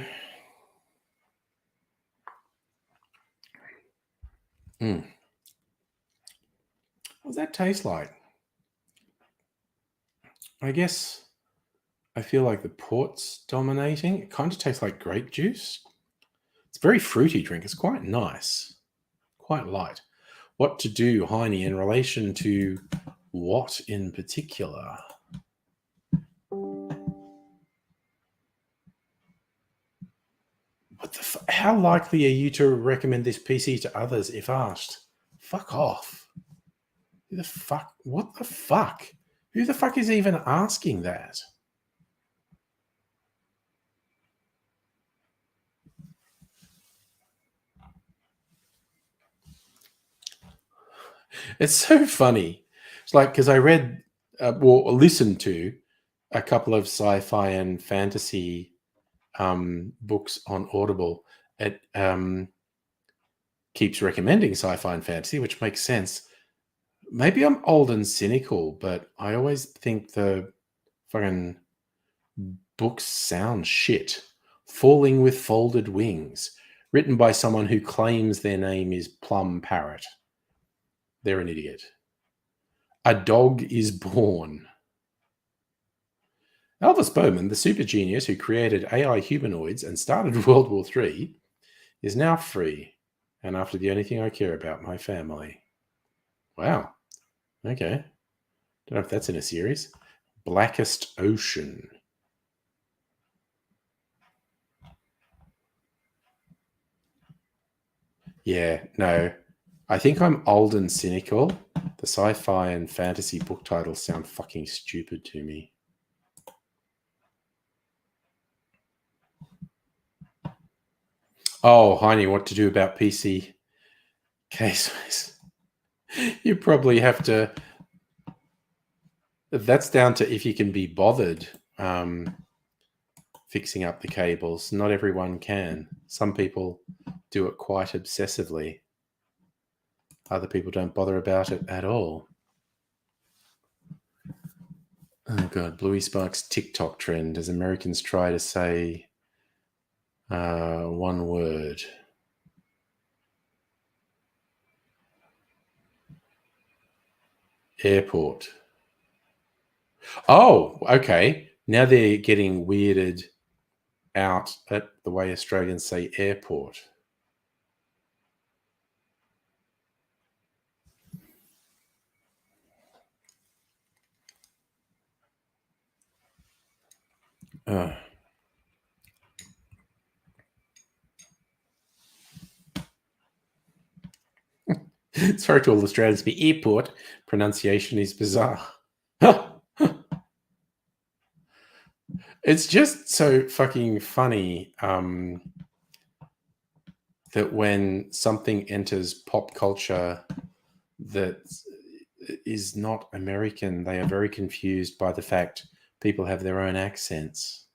What does that taste like? I guess I feel like the port's dominating. It kind of tastes like grape juice. It's a very fruity drink. It's quite nice, quite light. What to do, Heine, in relation to what in particular? What the how likely are you to recommend this PC to others if asked? Fuck off. Who the fuck? What the fuck? Who the fuck is even asking that? It's so funny. It's like, because I read or listened to a couple of sci-fi and fantasy books on Audible. It keeps recommending sci-fi and fantasy, which makes sense. Maybe I'm old and cynical, but I always think the fucking books sound shit. Falling with Folded Wings, written by someone who claims their name is Plum Parrot. They're an idiot. A Dog is Born. Elvis Bowman, the super genius who created AI humanoids and started World War III, is now free and after the only thing I care about, my family. Wow. Okay. Don't know if that's in a series. Blackest Ocean. Yeah, no. I think I'm old and cynical. The sci-fi and fantasy book titles sound fucking stupid to me. Oh, Heine, what to do about PC cases? You probably have to. That's down to if you can be bothered fixing up the cables. Not everyone can. Some people do it quite obsessively. Other people don't bother about it at all. Oh god, Bluey Sparks TikTok trend as Americans try to say one word. Airport. Oh, okay. Now they're getting weirded out at the way Australians say airport. Sorry to all Australians, but airport pronunciation is bizarre. It's just so fucking funny that when something enters pop culture that is not American, they are very confused by the fact people have their own accents.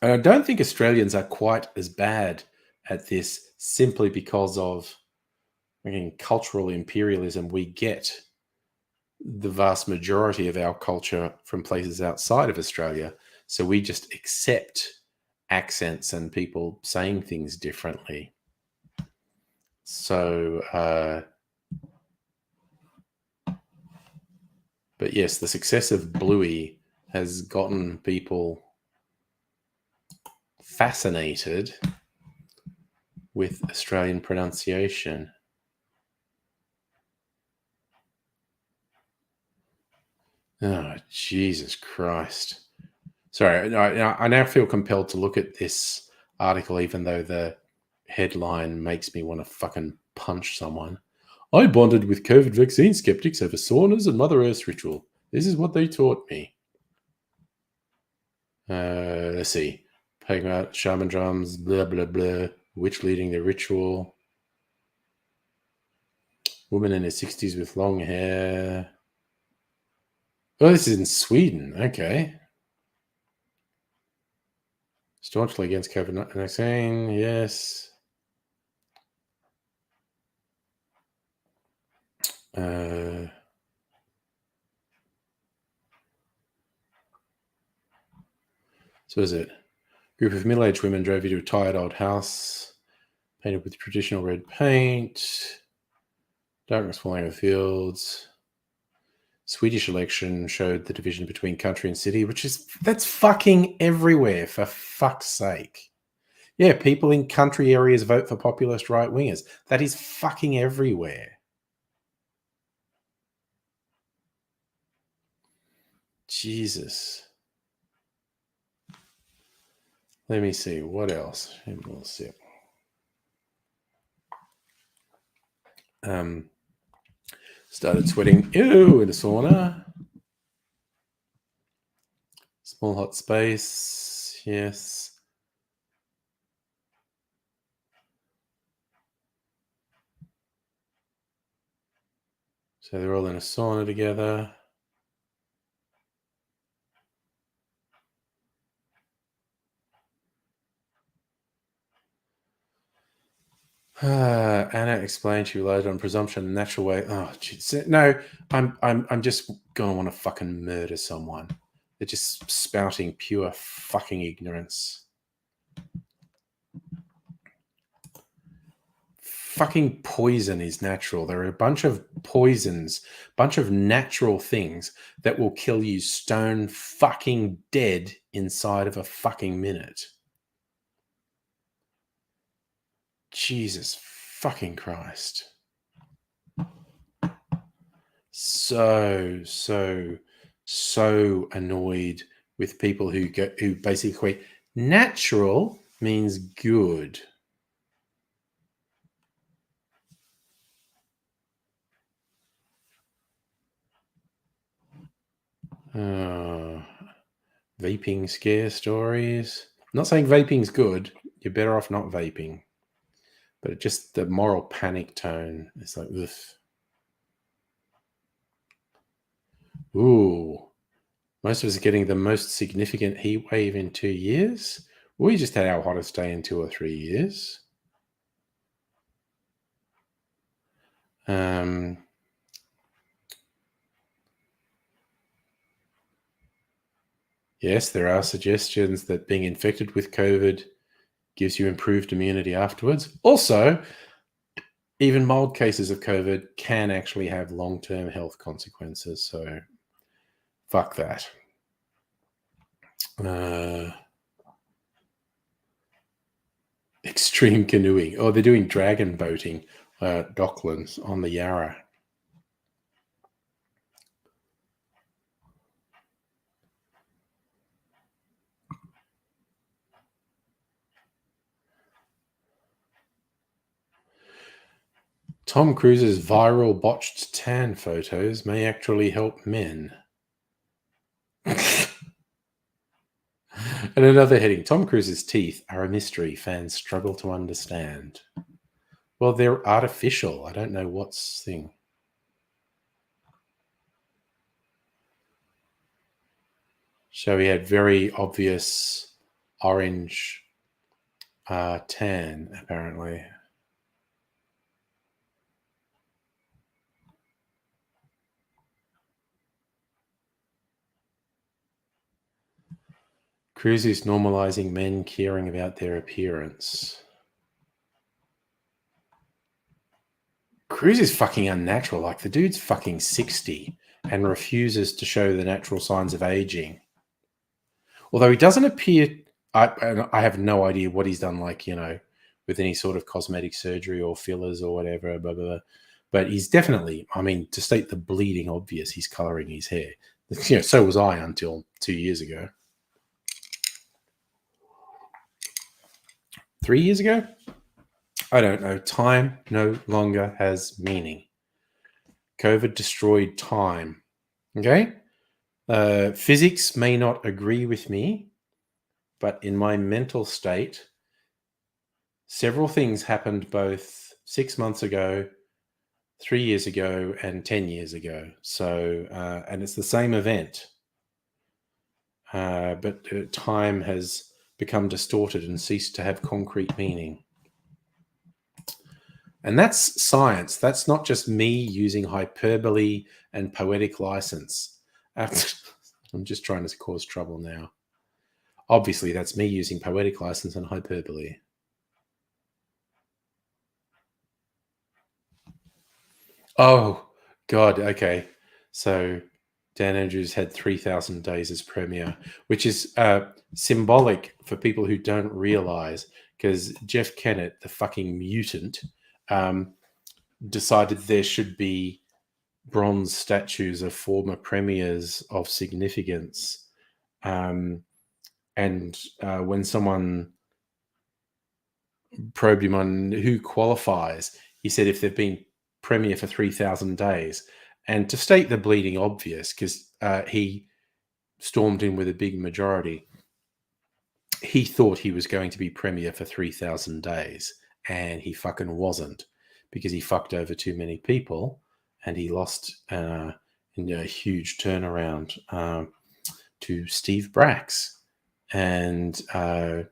And I don't think Australians are quite as bad at this simply because of, again, cultural imperialism. We get the vast majority of our culture from places outside of Australia. So we just accept accents and people saying things differently. So, but yes, the success of Bluey has gotten people fascinated with Australian pronunciation. Oh, Jesus Christ. Sorry, I now feel compelled to look at this article, even though the headline makes me want to fucking punch someone. I bonded with COVID vaccine skeptics over saunas and Mother Earth's ritual. This is what they taught me. Let's see. Playing out shaman drums, blah, blah, blah. Witch leading the ritual. Woman in her 60s with long hair. Oh, this is in Sweden. Okay. Staunchly against COVID vaccine. Yes. So is it? Group of middle-aged women drove you to a tired old house, painted with traditional red paint. Darkness falling over fields. Swedish election showed the division between country and city, that's fucking everywhere, for fuck's sake. Yeah, people in country areas vote for populist right wingers. That is fucking everywhere. Jesus. Let me see. What else? We'll see. Started sweating. Ew, in a sauna. Small hot space. Yes. So they're all in a sauna together. Anna explained she relied on presumption and natural way. Oh, geez. No, I'm just gonna want to fucking murder someone. They're just spouting pure fucking ignorance. Fucking poison is natural. There are a bunch of poisons, bunch of natural things that will kill you stone fucking dead inside of a fucking minute. Jesus fucking Christ. So annoyed with people who basically equate natural means good. Vaping scare stories. I'm not saying vaping's good. You're better off not vaping. But it just the moral panic tone is like, ugh. Ooh. Most of us are getting the most significant heat wave in 2 years. We just had our hottest day in 2 or 3 years. Yes, there are suggestions that being infected with COVID gives you improved immunity afterwards. Also, even mild cases of COVID can actually have long-term health consequences. So, fuck that. Extreme canoeing. Oh, they're doing dragon boating at Docklands on the Yarra. Tom Cruise's viral botched tan photos may actually help men. And another heading, Tom Cruise's teeth are a mystery fans struggle to understand. Well, they're artificial. I don't know what's thing. So he had very obvious orange tan, apparently. Cruise is normalizing men caring about their appearance. Cruise is fucking unnatural. Like, the dude's fucking 60 and refuses to show the natural signs of aging. Although he doesn't appear... I have no idea what he's done, like, you know, with any sort of cosmetic surgery or fillers or whatever, blah, blah, blah. But he's definitely, I mean, to state the bleeding obvious, he's colouring his hair. You know, so was I until 2 years ago. 3 years ago? I don't know. Time no longer has meaning. COVID destroyed time. Okay? Physics may not agree with me, but in my mental state, several things happened both 6 months ago, 3 years ago, and 10 years ago. So, and it's the same event. But time has become distorted and ceased to have concrete meaning. And that's science. That's not just me using hyperbole and poetic license. I'm just trying to cause trouble now. Obviously, that's me using poetic license and hyperbole. Oh, God. Okay. So Dan Andrews had 3,000 days as premier, which is symbolic for people who don't realize, because Jeff Kennett, the fucking mutant, decided there should be bronze statues of former premiers of significance. And when someone probed him on who qualifies, he said if they've been premier for 3,000 days. And to state the bleeding obvious, because he stormed in with a big majority, he thought he was going to be premier for 3,000 days, and he fucking wasn't, because he fucked over too many people, and he lost in a huge turnaround to Steve Bracks. And but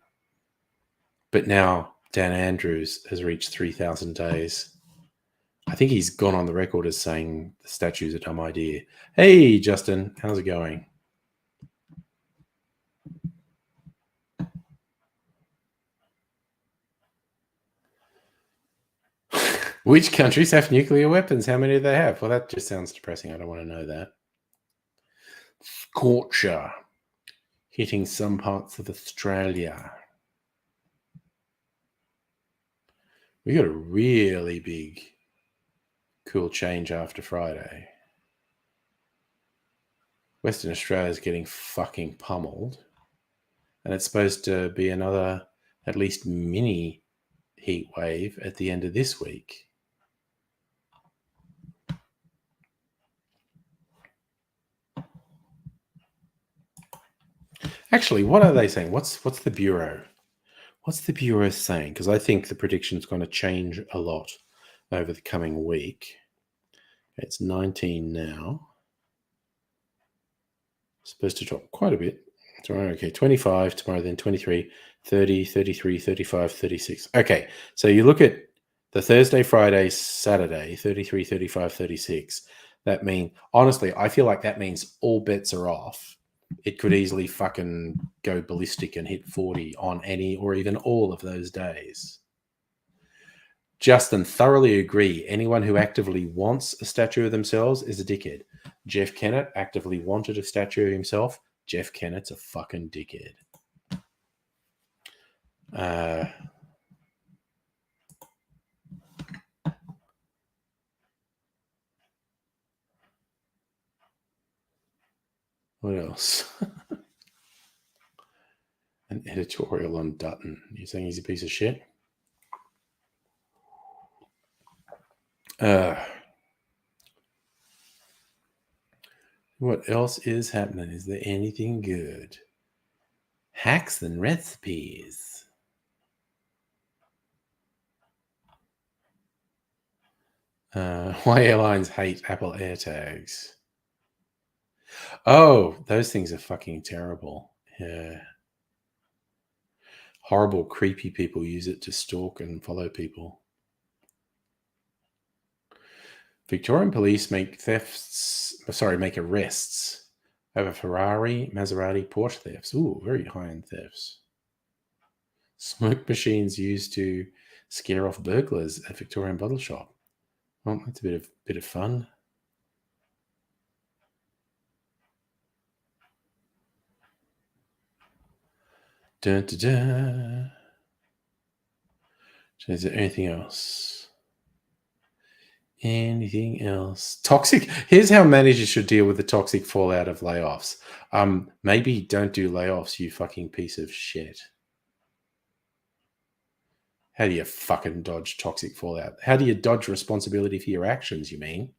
now Dan Andrews has reached 3,000 days. I think he's gone on the record as saying the statue's a dumb idea. Hey, Justin, how's it going? Which countries have nuclear weapons? How many do they have? Well, that just sounds depressing. I don't want to know that. Scorcher hitting some parts of Australia. We got a really big cool change after Friday. Western Australia is getting fucking pummeled. And it's supposed to be another, at least mini heat wave at the end of this week. Actually, what are they saying? What's the Bureau? What's the Bureau saying? Because I think the prediction's going to change a lot over the coming week. It's 19 now. Supposed to drop quite a bit. Tomorrow, okay, 25. Tomorrow, then 23, 30, 33, 35, 36. Okay, so you look at the Thursday, Friday, Saturday, 33, 35, 36. That means, honestly, I feel like that means all bets are off. It could easily fucking go ballistic and hit 40 on any or even all of those days. Justin, thoroughly agree. Anyone who actively wants a statue of themselves is a dickhead. Jeff Kennett actively wanted a statue of himself. Jeff Kennett's a fucking dickhead. What else? An editorial on Dutton. You saying he's a piece of shit? What else is happening? Is there anything good? Hacks and recipes. Why airlines hate Apple AirTags. Oh, those things are fucking terrible. Yeah. Horrible, creepy people use it to stalk and follow people. Victorian police make arrests over Ferrari, Maserati, Porsche thefts. Ooh, very high-end thefts. Smoke machines used to scare off burglars at Victorian bottle shop. Well, that's a bit of fun. Dun, dun, dun. Is there anything else? Anything else? Toxic. Here's how managers should deal with the toxic fallout of layoffs. Maybe don't do layoffs, you fucking piece of shit. How do you fucking dodge toxic fallout? How do you dodge responsibility for your actions, you mean?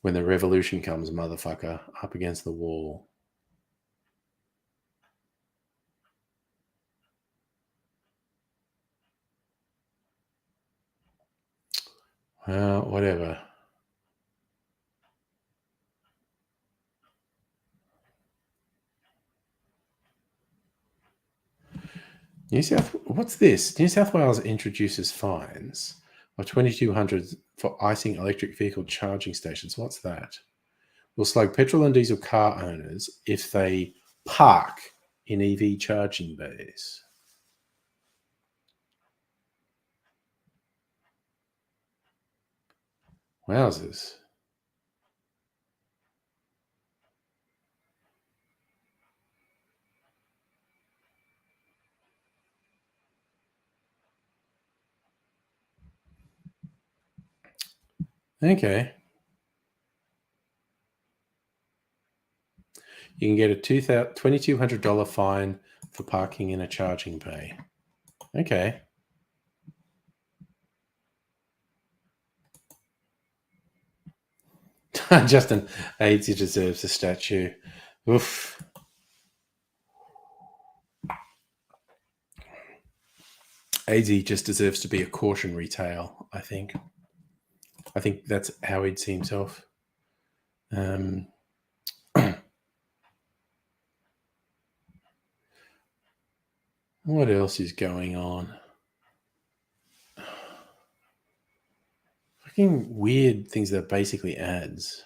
When the revolution comes, motherfucker, up against the wall. Well, whatever. What's this? New South Wales introduces fines of $2,200 for icing electric vehicle charging stations. What's that? Will slug petrol and diesel car owners if they park in EV charging bays. Wowzers. Okay. You can get a $2,200 fine for parking in a charging bay. Okay. Justin AIDS deserves a statue. Oof. AZ just deserves to be a cautionary tale, I think. I think that's how he'd see himself. What else is going on? Fucking weird things that are basically ads.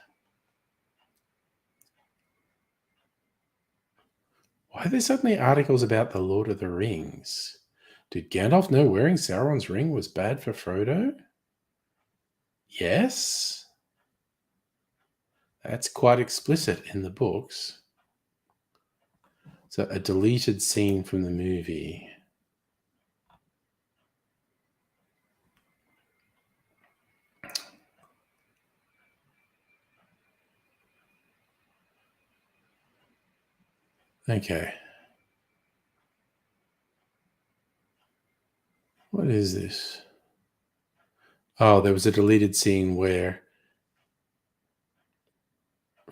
Why are there suddenly articles about the Lord of the Rings? Did Gandalf know wearing Sauron's ring was bad for Frodo? Yes. That's quite explicit in the books. So a deleted scene from the movie. Okay. What is this? Oh, there was a deleted scene where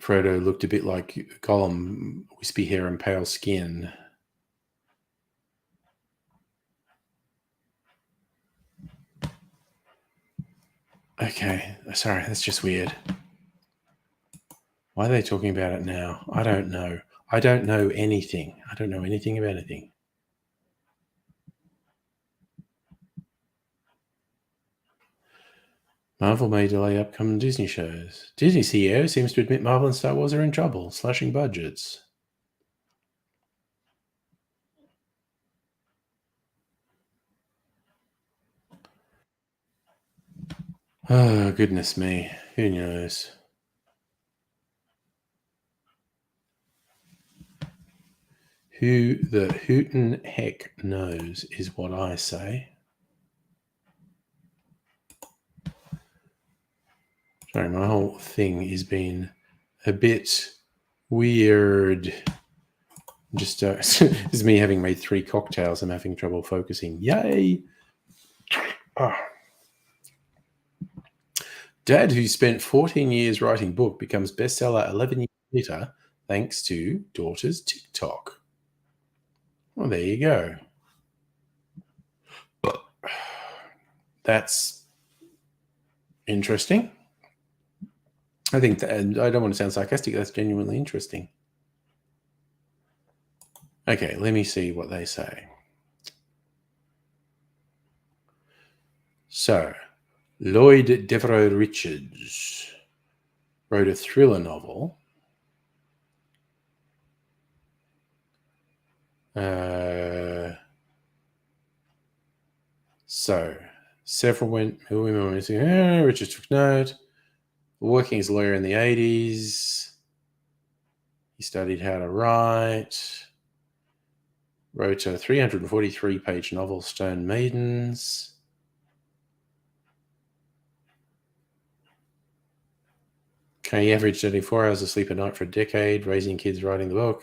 Frodo looked a bit like Gollum, wispy hair and pale skin. Okay, sorry, that's just weird. Why are they talking about it now? I don't know. I don't know anything. I don't know anything about anything. Marvel may delay upcoming Disney shows. Disney CEO seems to admit Marvel and Star Wars are in trouble, slashing budgets. Oh, goodness me. Who knows? Who the hootin' heck knows is what I say. Sorry, my whole thing has been a bit weird. Just this is me having made 3 cocktails. I'm having trouble focusing. Yay! Oh. Dad, who spent 14 years writing book, becomes bestseller 11 years later thanks to daughter's TikTok. Well, there you go. That's interesting. I think that, and I don't want to sound sarcastic, that's genuinely interesting. Okay, let me see what they say. So, Lloyd Devereux Richards wrote a thriller novel. So, several women were missing. Richards took note. Working as a lawyer in the 80s. He studied how to write. Wrote a 343-page novel, Stone Maidens. Okay, he averaged 74 hours of sleep a night for a decade, raising kids, writing the book.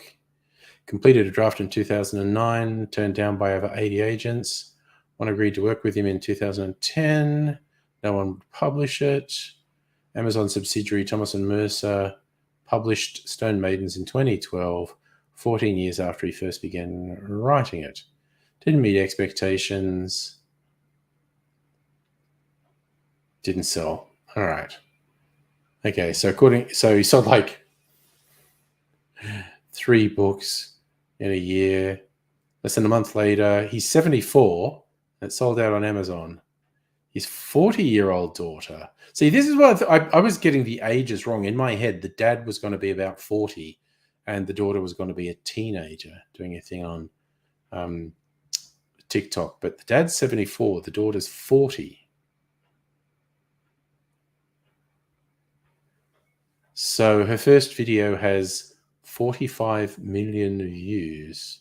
Completed a draft in 2009, turned down by over 80 agents. One agreed to work with him in 2010. No one would publish it. Amazon subsidiary Thomas and Mercer published Stone Maidens in 2012, 14 years after he first began writing it. Didn't meet expectations. Didn't sell. All right. Okay, so he sold like 3 books in a year. Less than a month later, he's 74. It sold out on Amazon. His 40-year-old daughter. See, this is what I was getting the ages wrong. In my head, the dad was going to be about 40 and the daughter was going to be a teenager doing a thing on TikTok. But the dad's 74, the daughter's 40. So her first video has 45 million views.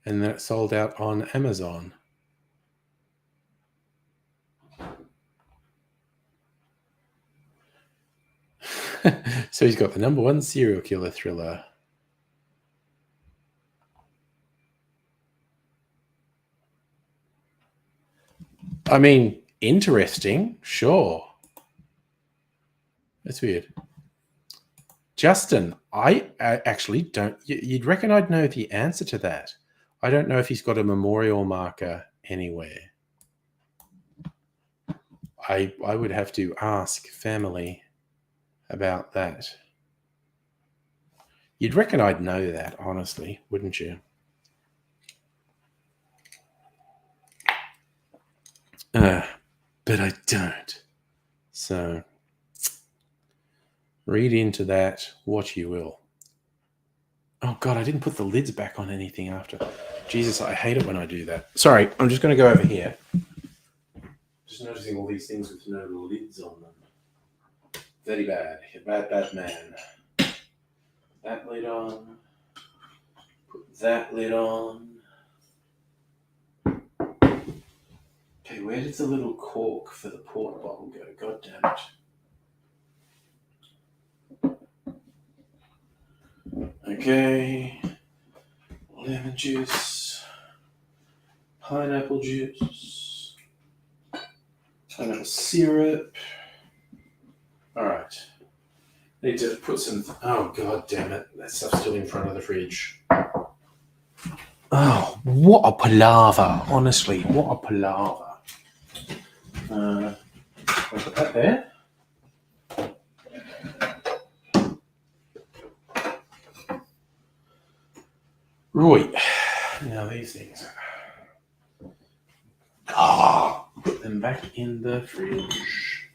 And then it sold out on Amazon. So he's got the #1 serial killer thriller. I mean, interesting, sure. That's weird. Justin, I actually don't. You'd reckon I'd know the answer to that. I don't know if he's got a memorial marker anywhere. I would have to ask family about that. You'd reckon I'd know that, honestly, wouldn't you? But I don't. So read into that what you will. Oh, God, I didn't put the lids back on anything after. Jesus, I hate it when I do that. Sorry, I'm just going to go over here. Just noticing all these things with no lids on them. Very bad. Bad man. That lid on. Put that lid on. Okay, where did the little cork for the port bottle go? God damn it. Okay. Lemon juice. Pineapple juice. Pineapple syrup. All right. Need to put some. Oh, God damn it. That stuff's still in front of the fridge. Oh, what a palaver. Honestly, what a palaver. I'll put that there. Right. Now these things. Put them back in the fridge.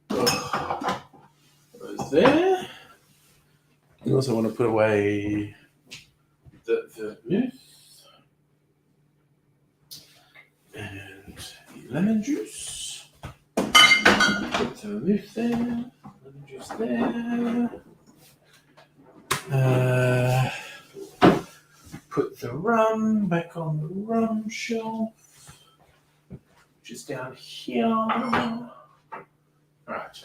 Those there. You also want to put away the vermouth and the lemon juice. Put the vermouth there. Lemon juice there. Put the rum back on the rum shelf, which is down here. All right.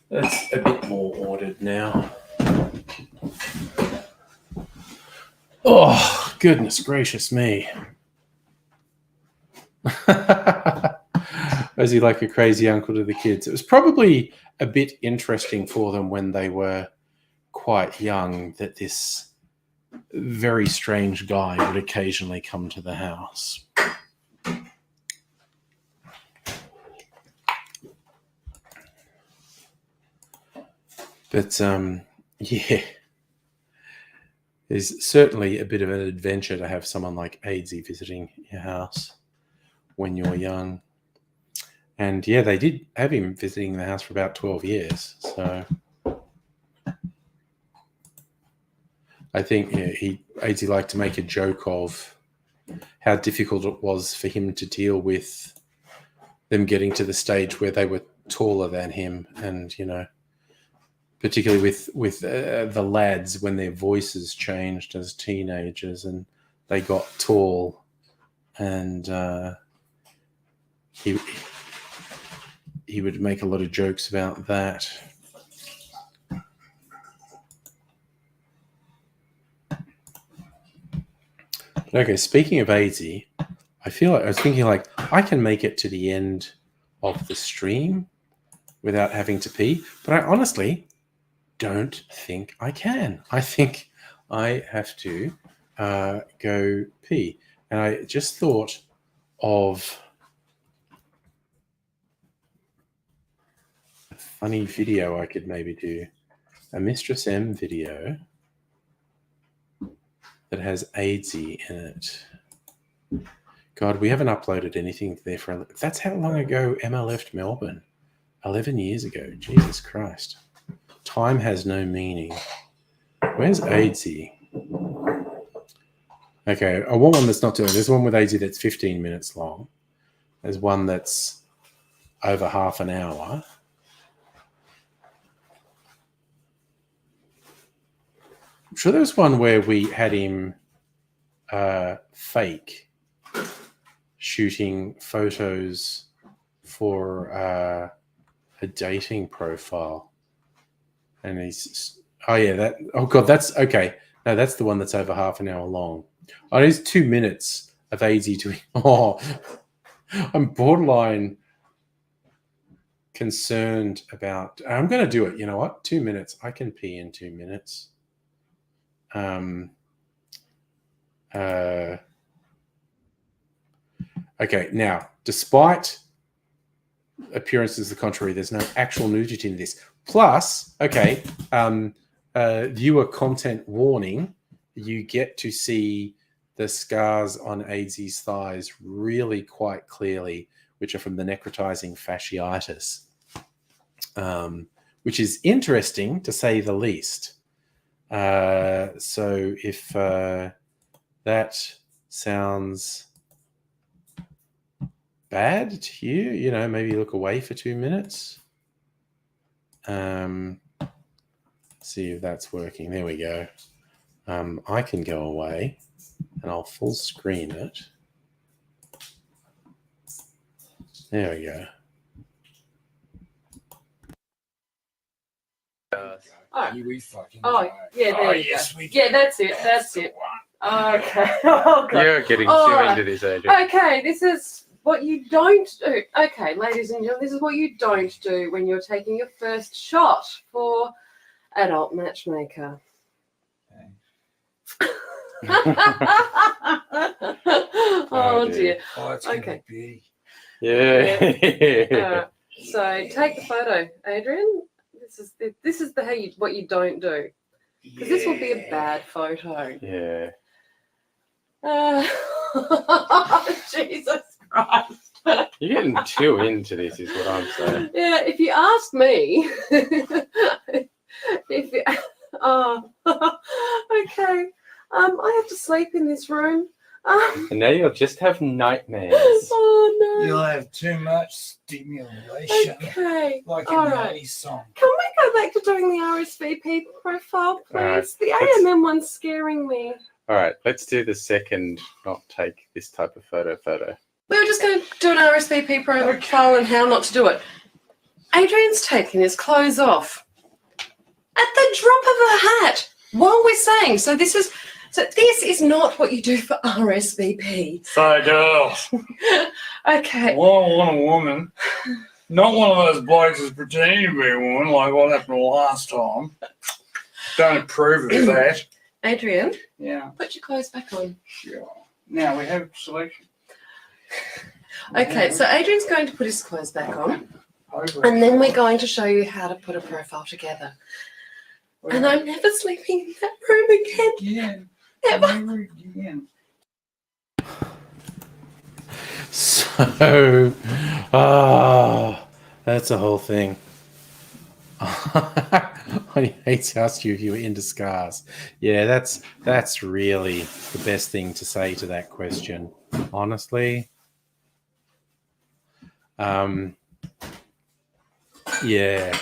That's a bit more ordered now. Oh, goodness gracious me. Was he like a crazy uncle to the kids? It was probably a bit interesting for them when they were quite young that this very strange guy would occasionally come to the house. But yeah, there's certainly a bit of an adventure to have someone like Aidsy visiting your house when you're young. And yeah, they did have him visiting the house for about 12 years. So I think Aidsy liked to make a joke of how difficult it was for him to deal with them getting to the stage where they were taller than him, and particularly with the lads when their voices changed as teenagers and they got tall, and he would make a lot of jokes about that. Okay, speaking of Aidsy, I was thinking like I can make it to the end of the stream without having to pee, but I honestly don't think I can. I think I have to go pee. And I just thought of a funny video I could maybe do. A Mistress M video that has Aidsy in it. God, we haven't uploaded anything there for... That's how long ago Emma left Melbourne. 11 years ago. Jesus Christ. Time has no meaning. Where's Aidsy? Okay, I want one that's not doing. There's one with Aidsy that's 15 minutes long. There's one that's over half an hour. I'm sure there was one where we had him fake shooting photos for a dating profile. And he's... Oh, yeah. Oh, God, that's... Okay. No, that's the one that's over half an hour long. Oh, it is 2 minutes of Aidsy doing... Oh, I'm borderline concerned about... I'm going to do it. You know what? 2 minutes. I can pee in 2 minutes. Okay, now, despite appearances the contrary, there's no actual nudity in this. Plus, okay, viewer content warning, you get to see the scars on Aidsy's thighs really quite clearly, which are from the necrotizing fasciitis, which is interesting to say the least. So if that sounds bad to you, maybe look away for 2 minutes. See if that's working. There we go. I can go away and I'll full screen it. There we go. Oh. We fucking yeah, there you yes, go. we Yeah, that's it. That's it. Okay. Oh, God. You're getting All too right. into this, Adrian. Okay, this is what you don't do. Okay, ladies and gentlemen, this is what you don't do when you're taking your first shot for Adult Matchmaker. Oh dear. Oh, it's gonna Okay. be Yeah. So take the photo, Adrian. This is what you don't do, because this will be a bad photo. Yeah. Jesus Christ. You're getting too into this, is what I'm saying. Yeah, if you ask me, okay. I have to sleep in this room. And now you'll just have nightmares. Oh no. You'll have too much stimulation. Okay. Like All in the right. 80s song. Can we go back to doing the RSVP profile, please? All right, The AMM one's scaring me. All right, let's do the second not take this type of photo. We were just going to do an RSVP profile and how not to do it. Adrian's taking his clothes off at the drop of a hat while we're saying. So this is not what you do for RSVP. So, girls, Okay. I want a woman. Not one of those blokes who's pretending to be a woman like what happened last time. Don't approve of that. Adrian, Yeah, put your clothes back on. sure. Now we have selection. Okay, so Adrian's going to put his clothes back on, Hopefully. and then we're going to show you how to put a profile together. And I'm never sleeping in that room again. Again. Ever. Never again. So, that's a whole thing. I hate to ask you if you were into scars. Yeah, that's really the best thing to say to that question, honestly. Yeah.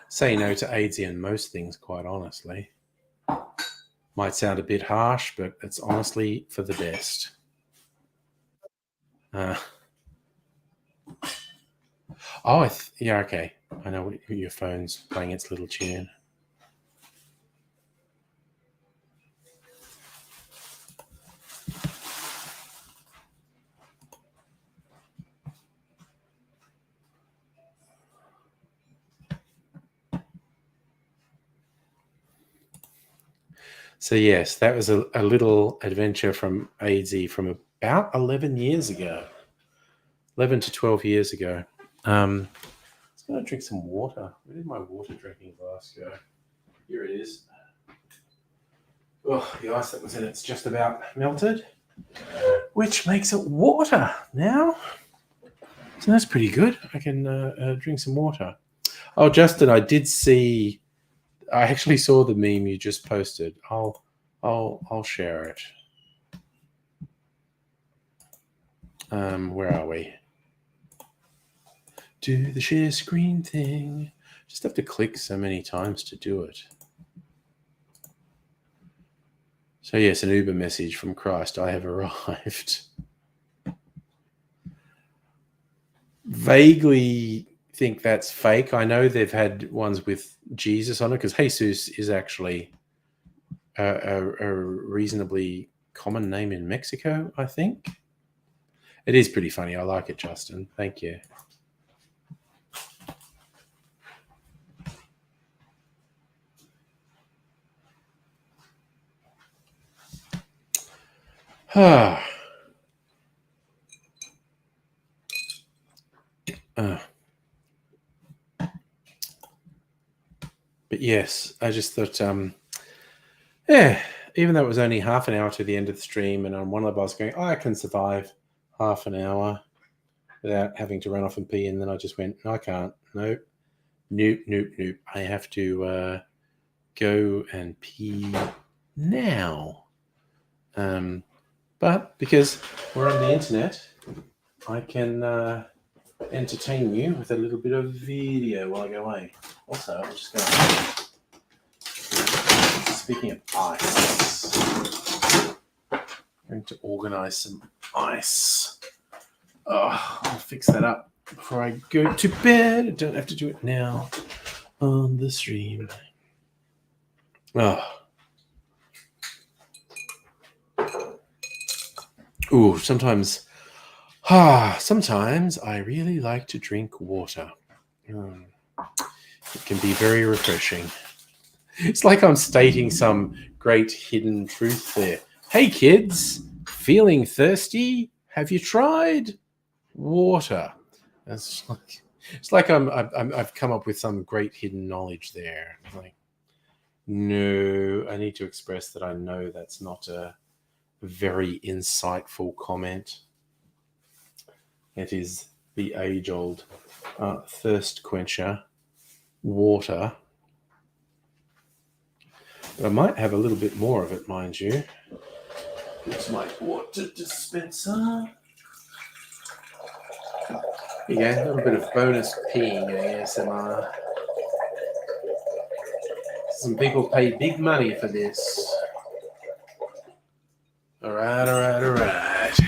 Say no to AIDS and most things, quite honestly. Might sound a bit harsh, but it's honestly for the best. Yeah, okay. I know your phone's playing its little tune. So yes, that was a little adventure from AZ from about 11 years ago. 11 to 12 years ago. I'm just going to drink some water. Where did my water drinking glass go? Here it is. Oh, the ice that was in it's just about melted, which makes it water now. So that's pretty good. I can drink some water. Oh, Justin, I actually saw the meme you just posted. I'll share it. Where are we? Do the share screen thing. Just have to click so many times to do it. So yes, an Uber message from Christ. I have arrived. Vaguely think that's fake. I know they've had ones with Jesus on it because Jesus is actually a reasonably common name in Mexico, I think. It is pretty funny. I like it, Justin. Thank you. But yes, I just thought, even though it was only half an hour to the end of the stream, and on one of the bars going, I can survive half an hour without having to run off and pee, and then I just went, no, I can't. Nope. I have to go and pee now. But because we're on the internet, I can entertain you with a little bit of video while I go away. Also, I'm just going to... Speaking of ice, I'm going to organize some ice. Oh, I'll fix that up before I go to bed. I don't have to do it now on the stream. Oh. Ooh, sometimes I really like to drink water. It can be very refreshing. It's like I'm stating some great hidden truth there. Hey kids, feeling thirsty? Have you tried water? It's like I've come up with some great hidden knowledge there. Like, no, I need to express that I know that's not a very insightful comment. It is the age-old thirst quencher, water. But I might have a little bit more of it, mind you. Here's my water dispenser. Here you go, a little bit of bonus peeing ASMR. Some people pay big money for this. All right.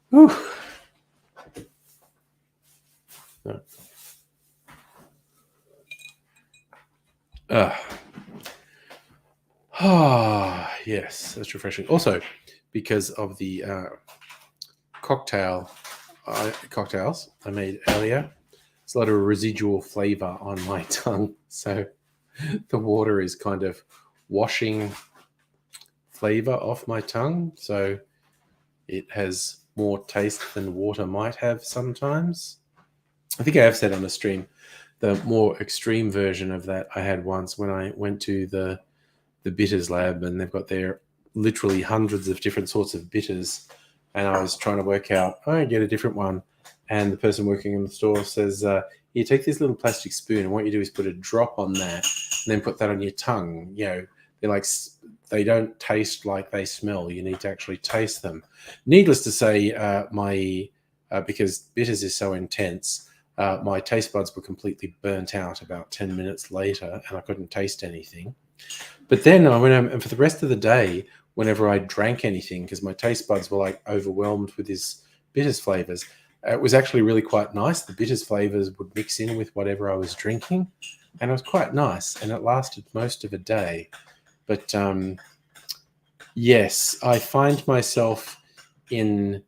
Whew. Yes, that's refreshing. Also, because of the cocktails I made earlier, there's a lot of residual flavor on my tongue. So the water is kind of washing flavor off my tongue. So it has more taste than water might have sometimes. I think I have said on a stream, the more extreme version of that I had once when I went to the bitters lab, and they've got there literally hundreds of different sorts of bitters, and I was trying to work out, get a different one, and the person working in the store says, you take this little plastic spoon, and what you do is put a drop on that and then put that on your tongue. They're like, they don't taste like they smell. You need to actually taste them. Needless to say, because bitters is so intense, my taste buds were completely burnt out about 10 minutes later, and I couldn't taste anything. But then I went and for the rest of the day, whenever I drank anything, because my taste buds were like overwhelmed with this bitters flavors, it was actually really quite nice. The bitters flavors would mix in with whatever I was drinking, and it was quite nice, and it lasted most of a day. But yes, I find myself in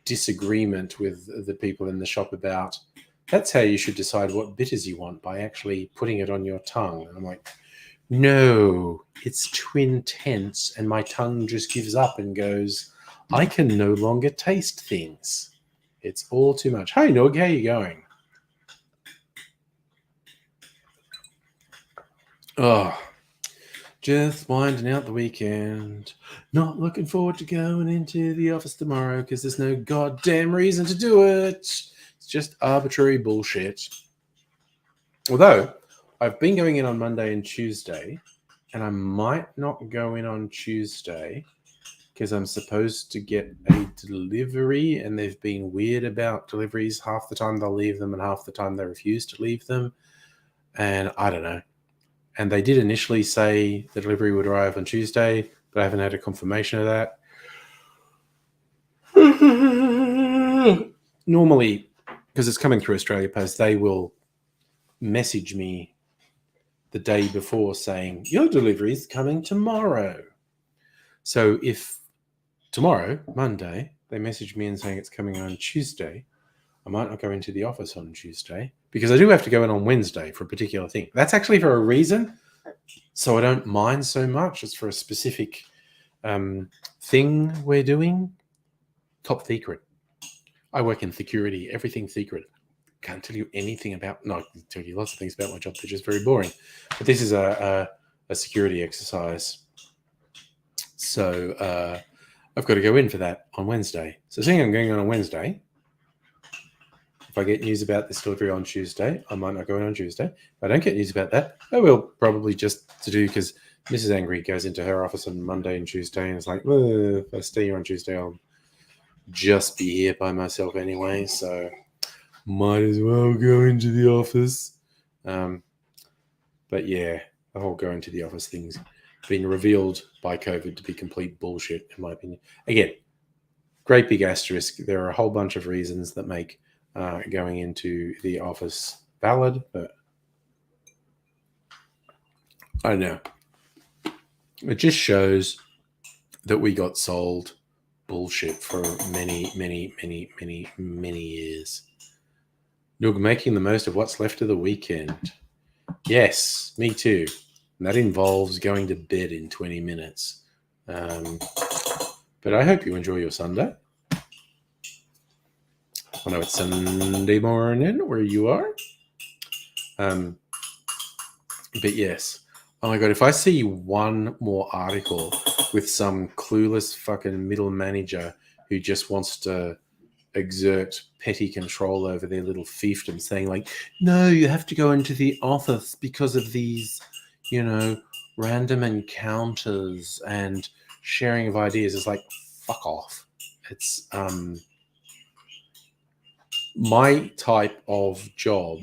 disagreement with the people in the shop about, that's how you should decide what bitters you want, by actually putting it on your tongue. And I'm like, no, it's too intense, and my tongue just gives up and goes, I can no longer taste things. It's all too much. Hi, Nog, how you going? Oh, just winding out the weekend. Not looking forward to going into the office tomorrow because there's no goddamn reason to do it. It's just arbitrary bullshit. Although, I've been going in on Monday and Tuesday, and I might not go in on Tuesday because I'm supposed to get a delivery, and they've been weird about deliveries. Half the time they'll leave them, and half the time they refuse to leave them. And I don't know. And they did initially say the delivery would arrive on Tuesday, but I haven't had a confirmation of that. Normally, because it's coming through Australia Post, they will message me the day before saying, your delivery is coming tomorrow. So if tomorrow, Monday, they message me and saying it's coming on Tuesday, I might not go into the office on Tuesday because I do have to go in on Wednesday for a particular thing. That's actually for a reason, so I don't mind so much. It's for a specific thing we're doing. Top secret. I work in security, everything secret. Can't tell you anything about, no, I can tell you lots of things about my job. They're just very boring. But this is a security exercise. So I've got to go in for that on Wednesday. So seeing I'm going on Wednesday, if I get news about this delivery on Tuesday, I might not go in on Tuesday. If I don't get news about that, I will probably just to do, because Mrs. Angry goes into her office on Monday and Tuesday, and it's like, well, if I stay here on Tuesday, I'll just be here by myself anyway. So might as well go into the office. But yeah, the whole going to the office thing's been revealed by COVID to be complete bullshit, in my opinion. Again, great big asterisk. There are a whole bunch of reasons that make going into the office valid, but I know. It just shows that we got sold bullshit for many, many, many, many, many years. You're making the most of what's left of the weekend. Yes, me too. And that involves going to bed in 20 minutes. But I hope you enjoy your Sunday. I know it's Sunday morning where you are. But yes. Oh my God, if I see one more article with some clueless fucking middle manager who just wants to exert petty control over their little fiefdom, saying like, no, you have to go into the office because of these, random encounters and sharing of ideas, is like, fuck off. It's my type of job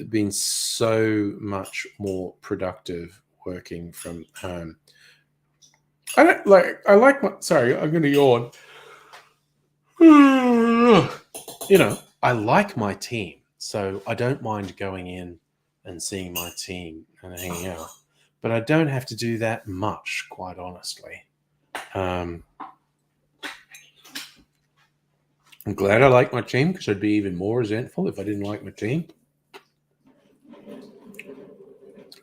been so much more productive working from home. I like my, sorry, I'm going to yawn. I like my team, so I don't mind going in and seeing my team and hanging out, but I don't have to do that much, quite honestly. I'm glad I like my team, because I'd be even more resentful if I didn't like my team.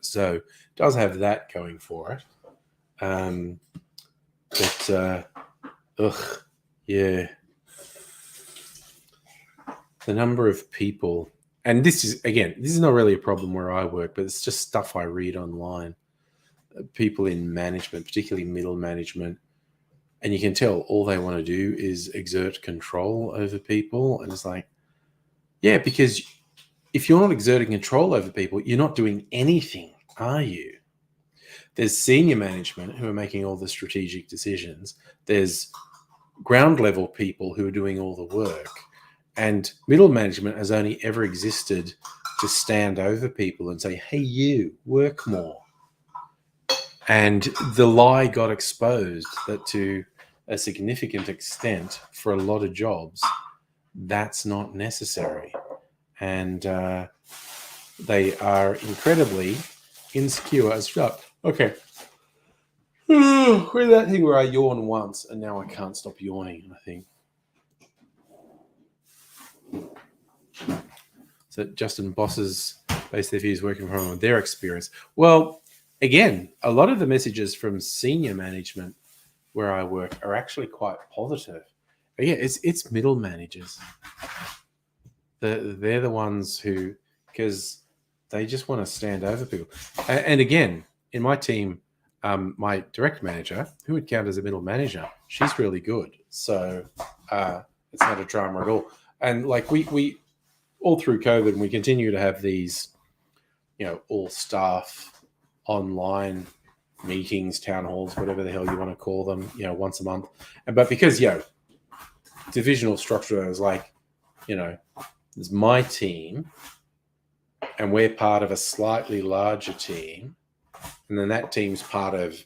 So it does have that going for it. Yeah. The number of people, and this is not really a problem where I work, but it's just stuff I read online. People in management, particularly middle management, and you can tell all they want to do is exert control over people. And it's like, yeah, because if you're not exerting control over people, you're not doing anything, are you? There's senior management who are making all the strategic decisions. There's ground level people who are doing all the work. And middle management has only ever existed to stand over people and say, hey, you, work more. And the lie got exposed that to a significant extent, for a lot of jobs, that's not necessary. And they are incredibly insecure as fuck. Okay. We're that thing where I yawn once and now I can't stop yawning, I think. So Justin Boss's base their views working from home with their experience. Well, again, a lot of the messages from senior management where I work are actually quite positive. But yeah, it's middle managers. They're the ones who, because they just want to stand over people. And again, in my team, my direct manager, who would count as a middle manager, she's really good. So it's not a drama at all. And like we all through COVID, we continue to have these, all staff online meetings, town halls, whatever the hell you want to call them, once a month. But because, divisional structure is like, there's my team and we're part of a slightly larger team. And then that team's part of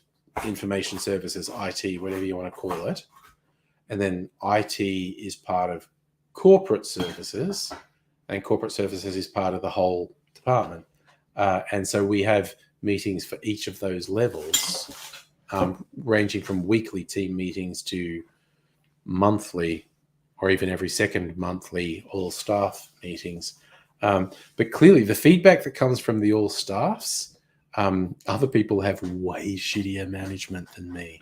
information services, IT, whatever you want to call it. And then IT is part of corporate services, and corporate services is part of the whole department. And so we have meetings for each of those levels, ranging from weekly team meetings to monthly or even every second monthly all staff meetings. But clearly the feedback that comes from the all staffs, other people have way shittier management than me,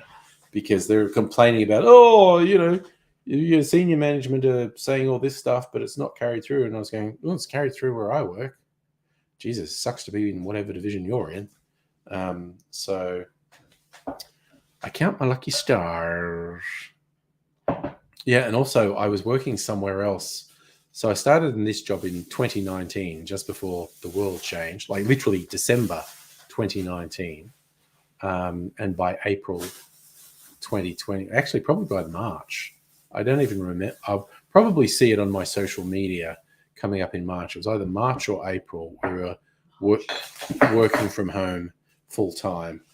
because they're complaining about, your senior management are saying all this stuff, but it's not carried through. And I was going, well, it's carried through where I work. Jesus, sucks to be in whatever division you're in. So I count my lucky stars. Yeah, and also I was working somewhere else. So I started in this job in 2019, just before the world changed, like literally December 2019. And by April 2020, actually probably by March, I don't even remember. I'll probably see it on my social media coming up in March. It was either March or April. We were working from home full time.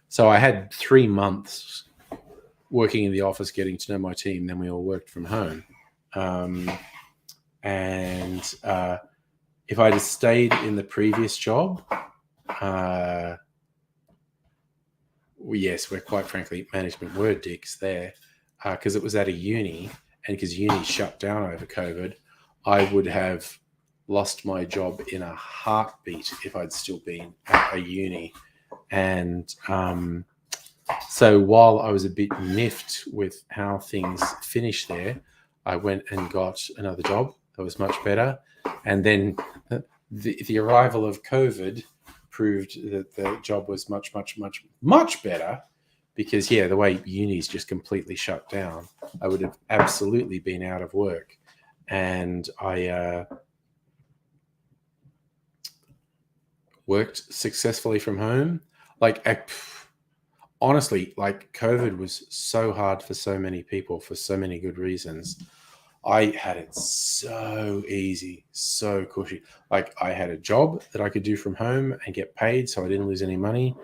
So I had 3 months working in the office, getting to know my team. Then we all worked from home. And if I'd have stayed in the previous job, yes, we're quite frankly management word dicks there, because it was at a uni, and because uni shut down over COVID, I would have lost my job in a heartbeat if I'd still been at a uni. And so while I was a bit miffed with how things finished there, I went and got another job that was much better. And then the arrival of COVID proved that the job was much, much, much, much better, because, yeah, the way uni's just completely shut down, I would have absolutely been out of work. And I worked successfully from home. Honestly, like, COVID was so hard for so many people for so many good reasons. I had it so easy, so cushy. Like, I had a job that I could do from home and get paid, so I didn't lose any money.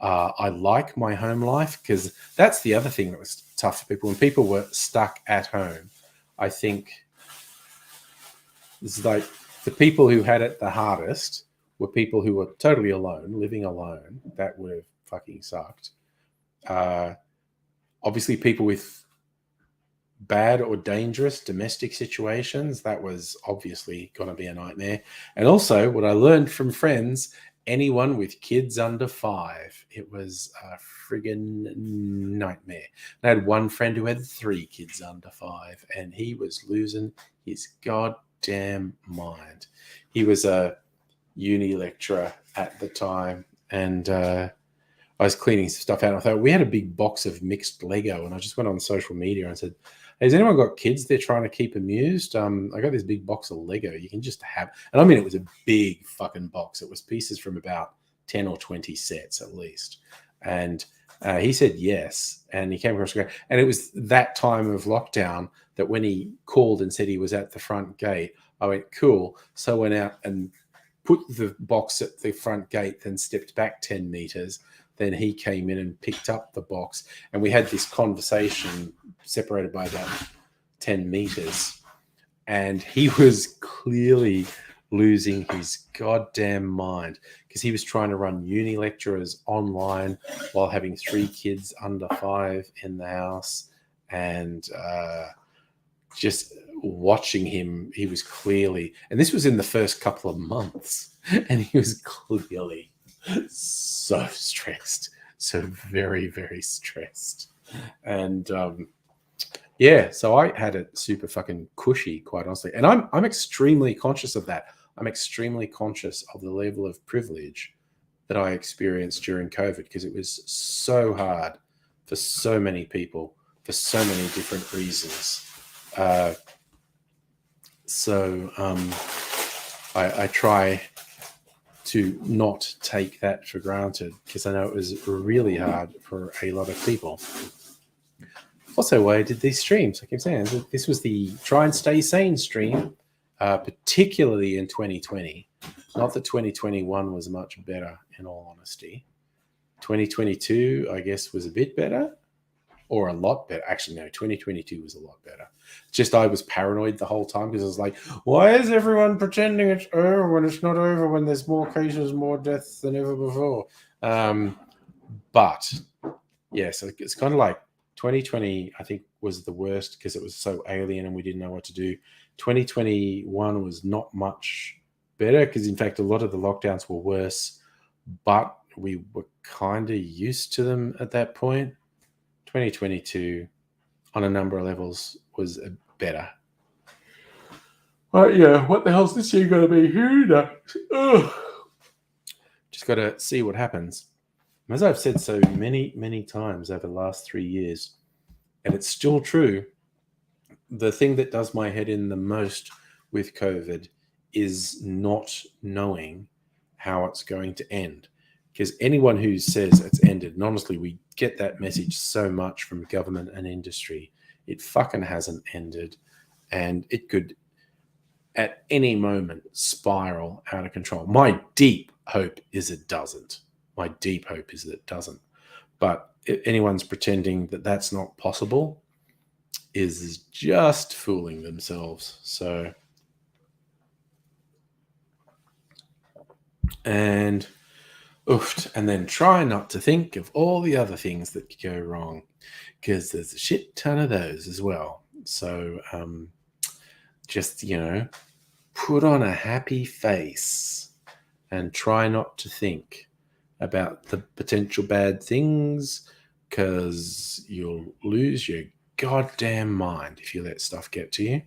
I like my home life, because that's the other thing that was tough for people. When people were stuck at home, I think it's like the people who had it the hardest were people who were totally alone, living alone. That would have fucking sucked. Obviously, people with bad or dangerous domestic situations, that was obviously going to be a nightmare. And also, what I learned from friends, anyone with kids under 5, it was a friggin' nightmare. I had one friend who had 3 kids under 5, and he was losing his goddamn mind. He was a uni lecturer at the time, and I was cleaning stuff out. And I thought, we had a big box of mixed Lego, and I just went on social media and said, "Hey, has anyone got kids they're trying to keep amused? I got this big box of Lego. You can just have," and I mean, it was a big fucking box. It was pieces from about 10 or 20 sets at least. And he said yes, and he came across, and it was that time of lockdown that when he called and said he was at the front gate, I went, cool. So I went out and put the box at the front gate, then stepped back 10 meters. Then he came in and picked up the box, and we had this conversation separated by about 10 meters. And he was clearly losing his goddamn mind, because he was trying to run uni lecturers online while having 3 kids under 5 in the house. And just watching him, he was clearly, and this was in the first couple of months, and he was clearly so stressed, so very, very stressed. And yeah, so I had it super fucking cushy, quite honestly. And I'm extremely conscious of that. I'm extremely conscious of the level of privilege that I experienced during COVID, because it was so hard for so many people for so many different reasons. I try to not take that for granted, because I know it was really hard for a lot of people. Also, why I did these streams, I keep saying, this was the try and stay sane stream, particularly in 2020. Not that 2021 was much better, in all honesty. 2022, I guess, was a bit better, or a lot better. Actually, no, 2022 was a lot better. Just I was paranoid the whole time, because I was like, why is everyone pretending it's over when it's not over, when there's more cases, more deaths than ever before? But yeah, so it's kind of like 2020, I think, was the worst, because it was so alien and we didn't know what to do. 2021 was not much better, because in fact, a lot of the lockdowns were worse, but we were kind of used to them at that point. 2022, on a number of levels, was better. But yeah, what the hell's this year going to be? Who knows? Just got to see what happens. As I've said so many, many times over the last 3 years, and it's still true, the thing that does my head in the most with COVID is not knowing how it's going to end. Because anyone who says it's ended, and honestly, we get that message so much from government and industry, it fucking hasn't ended. And it could, at any moment, spiral out of control. My deep hope is it doesn't. My deep hope is that it doesn't. But if anyone's pretending that that's not possible is just fooling themselves. So, and Oofed, and then try not to think of all the other things that could go wrong, because there's a shit ton of those as well. So just, put on a happy face and try not to think about the potential bad things, because you'll lose your goddamn mind if you let stuff get to you.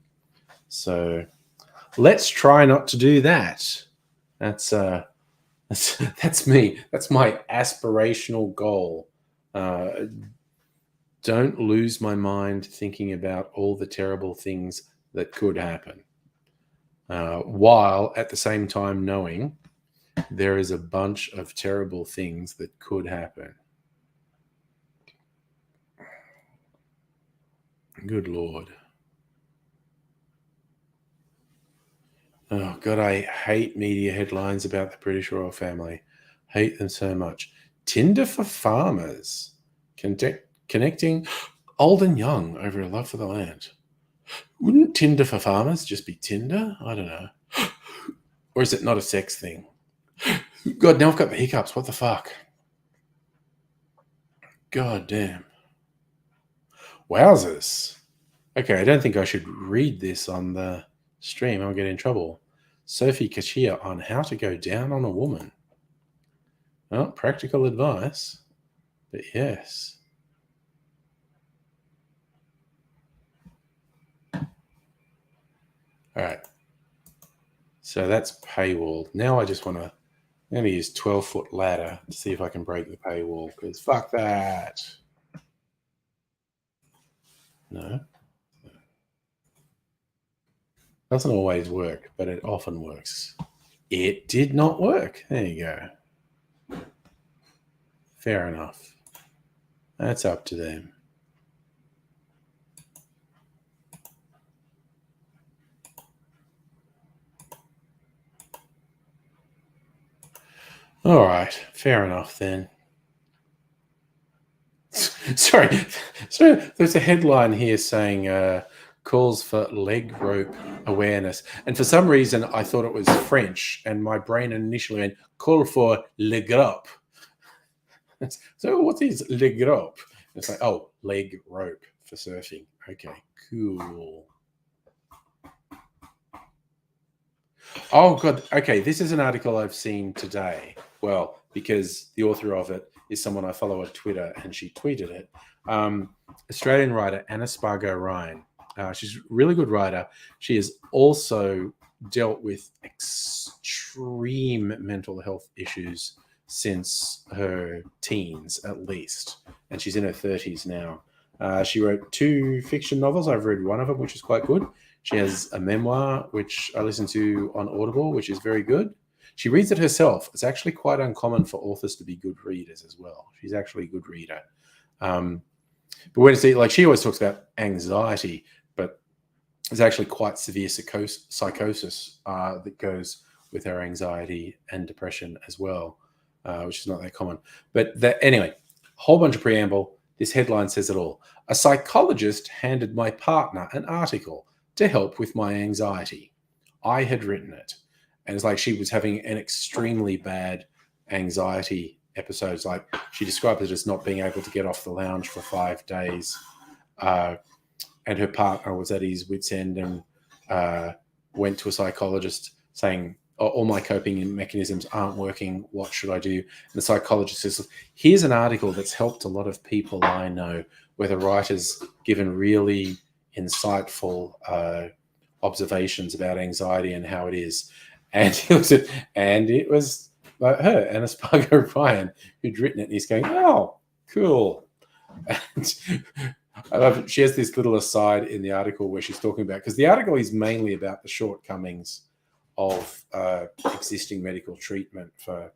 So let's try not to do that. That's me. That's my aspirational goal. Don't lose my mind thinking about all the terrible things that could happen, while at the same time knowing there is a bunch of terrible things that could happen. Good Lord. Oh, God, I hate media headlines about the British royal family. Hate them so much. Tinder for farmers. Connecting old and young over a love for the land. Wouldn't Tinder for farmers just be Tinder? I don't know. Or is it not a sex thing? God, now I've got the hiccups. What the fuck? God damn. Wowzers. Okay, I don't think I should read this on the stream. I'll get in trouble. Sophie Kachia on how to go down on a woman. Well, practical advice, but yes. All right. So that's paywall. Now I just want to, I'm going to use 12-foot ladder to see if I can break the paywall, because fuck that. No. Doesn't always work, but it often works. It did not work. There you go. Fair enough. That's up to them. All right, fair enough then. Sorry, so there's a headline here saying calls for leg rope awareness, and for some reason I thought it was French, and my brain initially went call for leg rope. So what is leg rope? It's like, oh, leg rope for surfing. Okay, cool. Oh God, okay, this is an article I've seen today. Well, because the author of it is someone I follow on Twitter, and she tweeted it. Australian writer Anna Spargo Ryan. She's a really good writer. She has also dealt with extreme mental health issues since her teens, at least. And she's in her 30s now. She wrote 2 fiction novels. I've read one of them, which is quite good. She has a memoir, which I listen to on Audible, which is very good. She reads it herself. It's actually quite uncommon for authors to be good readers as well. She's actually a good reader. But when it's like, she always talks about anxiety, but there's actually quite severe psychosis that goes with her anxiety and depression as well, which is not that common. But anyway, whole bunch of preamble. This headline says it all. A psychologist handed my partner an article to help with my anxiety. I had written it. And it's like she was having an extremely bad anxiety episode. It's like she described it as not being able to get off the lounge for 5 days. And her partner was at his wit's end and went to a psychologist saying, all my coping mechanisms aren't working. What should I do? And the psychologist says, here's an article that's helped a lot of people I know, where the writer's given really insightful observations about anxiety and how it is. And it was like her, Anna Spargo Ryan, who'd written it, and he's going, oh, cool. And I love it. She has this little aside in the article where she's talking about, because the article is mainly about the shortcomings of existing medical treatment for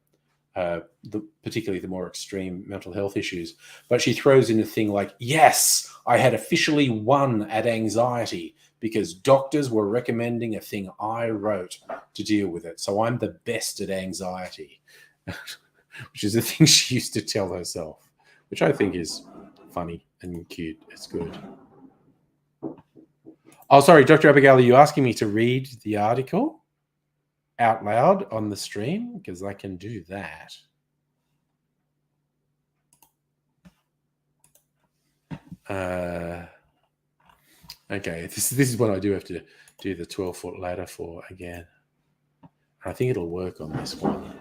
particularly the more extreme mental health issues. But she throws in a thing like, yes, I had officially won at anxiety because doctors were recommending a thing I wrote to deal with it. So I'm the best at anxiety, which is a thing she used to tell herself, which I think is funny and cute. It's good. Oh, sorry, Dr. Abigail, are you asking me to read the article out loud on the stream? Because I can do that. Okay, this is what I do have to do the 12-foot ladder for again. I think it'll work on this one.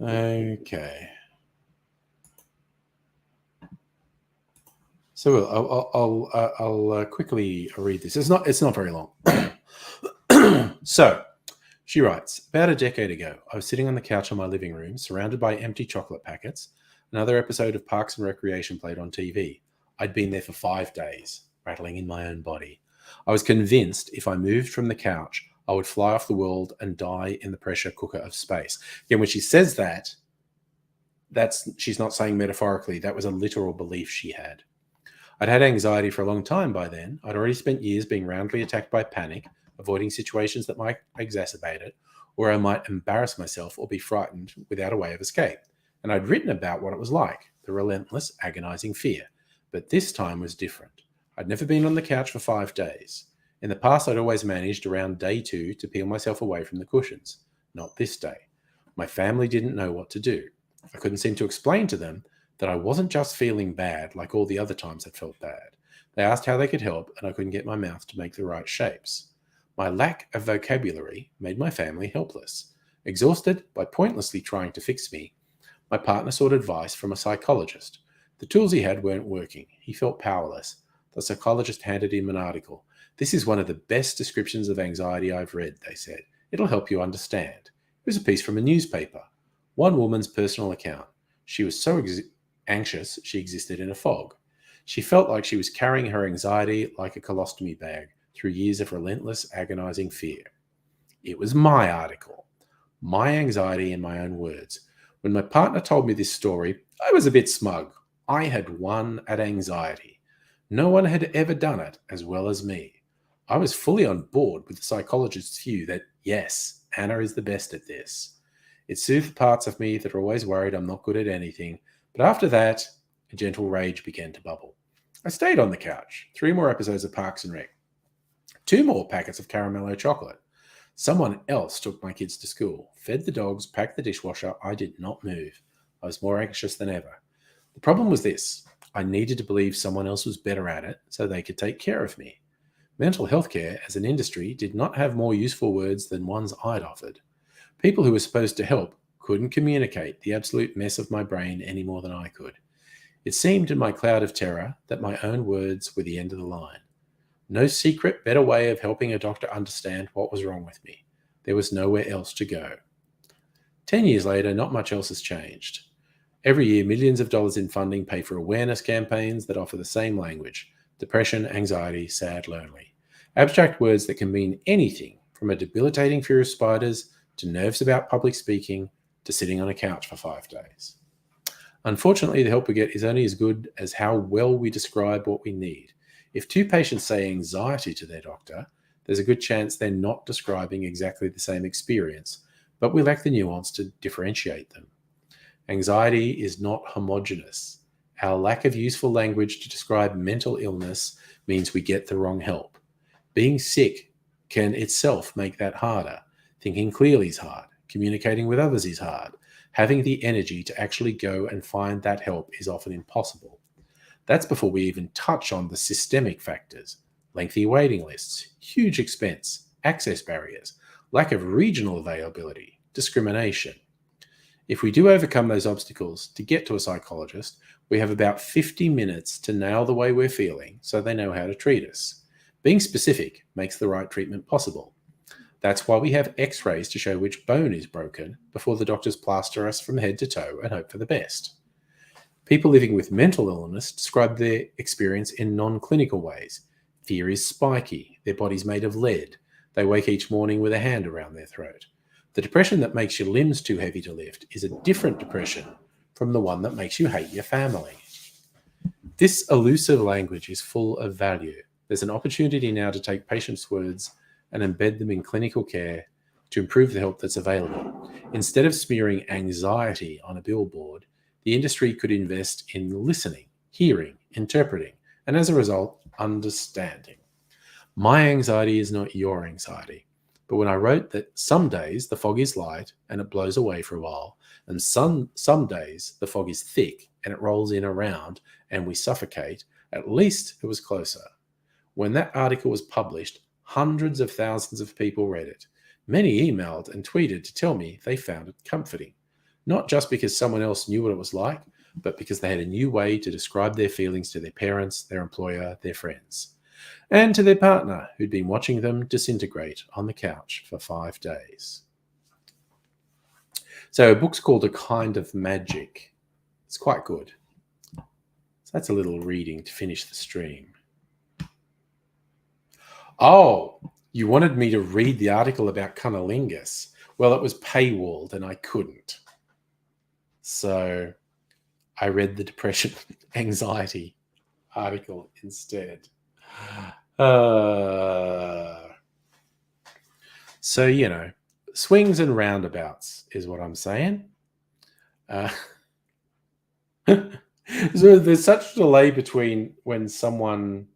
Okay. So I'll quickly read this. It's not very long. So she writes, about a decade ago, I was sitting on the couch in my living room, surrounded by empty chocolate packets. Another episode of Parks and Recreation played on TV. I'd been there for 5 days, rattling in my own body. I was convinced if I moved from the couch, I would fly off the world and die in the pressure cooker of space. Again, when she says that, she's not saying metaphorically. That was a literal belief she had. I'd had anxiety for a long time by then. I'd already spent years being roundly attacked by panic, avoiding situations that might exacerbate it, or I might embarrass myself or be frightened without a way of escape. And I'd written about what it was like, the relentless, agonizing fear. But this time was different. I'd never been on the couch for 5 days. In the past, I'd always managed around day 2 to peel myself away from the cushions. Not this day. My family didn't know what to do. I couldn't seem to explain to them that I wasn't just feeling bad like all the other times I'd felt bad. They asked how they could help, and I couldn't get my mouth to make the right shapes. My lack of vocabulary made my family helpless. Exhausted by pointlessly trying to fix me, my partner sought advice from a psychologist. The tools he had weren't working. He felt powerless. The psychologist handed him an article. This is one of the best descriptions of anxiety I've read, they said. It'll help you understand. It was a piece from a newspaper. One woman's personal account. She was so anxious she existed in a fog. She felt like she was carrying her anxiety like a colostomy bag through years of relentless, agonizing fear. It was my article. My anxiety in my own words. When my partner told me this story, I was a bit smug. I had won at anxiety. No one had ever done it as well as me. I was fully on board with the psychologist's view that, yes, Anna is the best at this. It soothed parts of me that are always worried I'm not good at anything, but after that, a gentle rage began to bubble. I stayed on the couch. 3 more episodes of Parks and Rec. 2 more packets of caramello chocolate. Someone else took my kids to school, fed the dogs, packed the dishwasher. I did not move. I was more anxious than ever. The problem was this. I needed to believe someone else was better at it so they could take care of me. Mental health care as an industry did not have more useful words than ones I'd offered. People who were supposed to help couldn't communicate the absolute mess of my brain any more than I could. It seemed in my cloud of terror that my own words were the end of the line. No secret, better way of helping a doctor understand what was wrong with me. There was nowhere else to go. 10 years later, not much else has changed. Every year, millions of dollars in funding pay for awareness campaigns that offer the same language: depression, anxiety, sad, lonely. Abstract words that can mean anything from a debilitating fear of spiders to nerves about public speaking to sitting on a couch for 5 days. Unfortunately, the help we get is only as good as how well we describe what we need. If 2 patients say anxiety to their doctor, there's a good chance they're not describing exactly the same experience, but we lack the nuance to differentiate them. Anxiety is not homogeneous. Our lack of useful language to describe mental illness means we get the wrong help. Being sick can itself make that harder. Thinking clearly is hard. Communicating with others is hard. Having the energy to actually go and find that help is often impossible. That's before we even touch on the systemic factors: lengthy waiting lists, huge expense, access barriers, lack of regional availability, discrimination. If we do overcome those obstacles to get to a psychologist, we have about 50 minutes to nail the way we're feeling so they know how to treat us. Being specific makes the right treatment possible. That's why we have x-rays to show which bone is broken before the doctors plaster us from head to toe and hope for the best. People living with mental illness describe their experience in non-clinical ways. Fear is spiky. Their body's made of lead. They wake each morning with a hand around their throat. The depression that makes your limbs too heavy to lift is a different depression from the one that makes you hate your family. This elusive language is full of value. There's an opportunity now to take patients' words and embed them in clinical care to improve the help that's available. Instead of smearing anxiety on a billboard, the industry could invest in listening, hearing, interpreting, and as a result, understanding. My anxiety is not your anxiety. But when I wrote that some days the fog is light and it blows away for a while, and some days the fog is thick and it rolls in around and we suffocate, at least it was closer. When that article was published, hundreds of thousands of people read it. Many emailed and tweeted to tell me they found it comforting, not just because someone else knew what it was like, but because they had a new way to describe their feelings to their parents, their employer, their friends, and to their partner who'd been watching them disintegrate on the couch for 5 days. So a book's called A Kind of Magic. It's quite good. So that's a little reading to finish the stream. Oh, you wanted me to read the article about cunnilingus. Well, it was paywalled and I couldn't. So I read the depression anxiety article instead. So, you know, swings and roundabouts is what I'm saying. So there's such a delay between when someone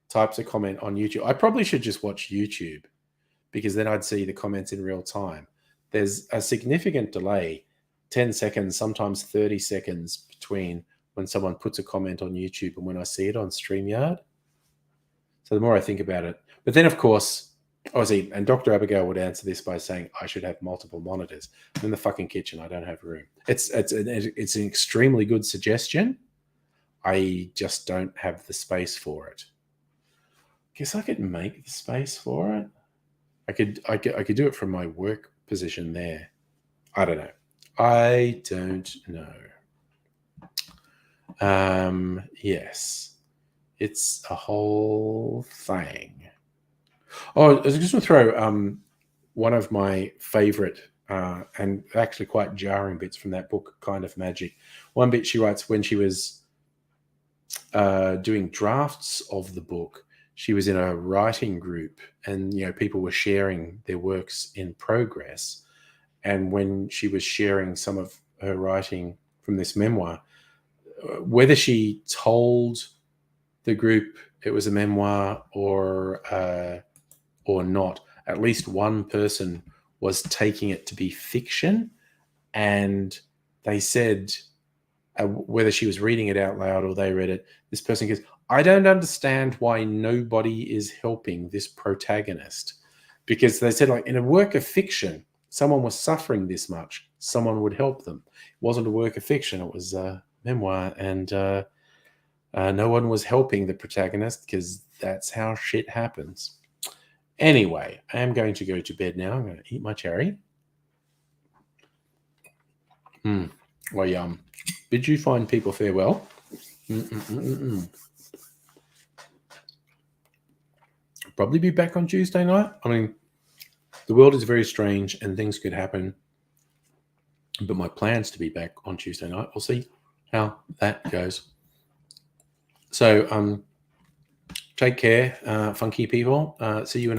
types a comment on YouTube. I probably should just watch YouTube because then I'd see the comments in real time. There's a significant delay, 10 seconds, sometimes 30 seconds between when someone puts a comment on YouTube and when I see it on StreamYard. So the more I think about it, but then of course, obviously, and Dr. Abigail would answer this by saying I should have multiple monitors. I'm in the fucking kitchen. I don't have room. It's an extremely good suggestion. I just don't have the space for it. Guess I could make the space for it. I could do it from my work position there. I don't know. Yes. It's a whole thing. Oh, I was just going to throw one of my favorite and actually quite jarring bits from that book, Kind of Magic. One bit she writes when she was doing drafts of the book, she was in a writing group and, you know, people were sharing their works in progress. And when she was sharing some of her writing from this memoir, whether she told the group it was a memoir or not, at least one person was taking it to be fiction. And they said, whether she was reading it out loud or they read it, this person goes, I don't understand why nobody is helping this protagonist. Because they said, like, in a work of fiction, someone was suffering this much, someone would help them. It wasn't a work of fiction, it was a memoir. And no one was helping the protagonist because that's how shit happens. Anyway, I am going to go to bed now. I'm going to eat my cherry. Well, yum. Bid you find people farewell. Probably be back on Tuesday night. I mean, the world is very strange and things could happen. But my plan's to be back on Tuesday night. We'll see how that goes. So, take care, funky people. See you in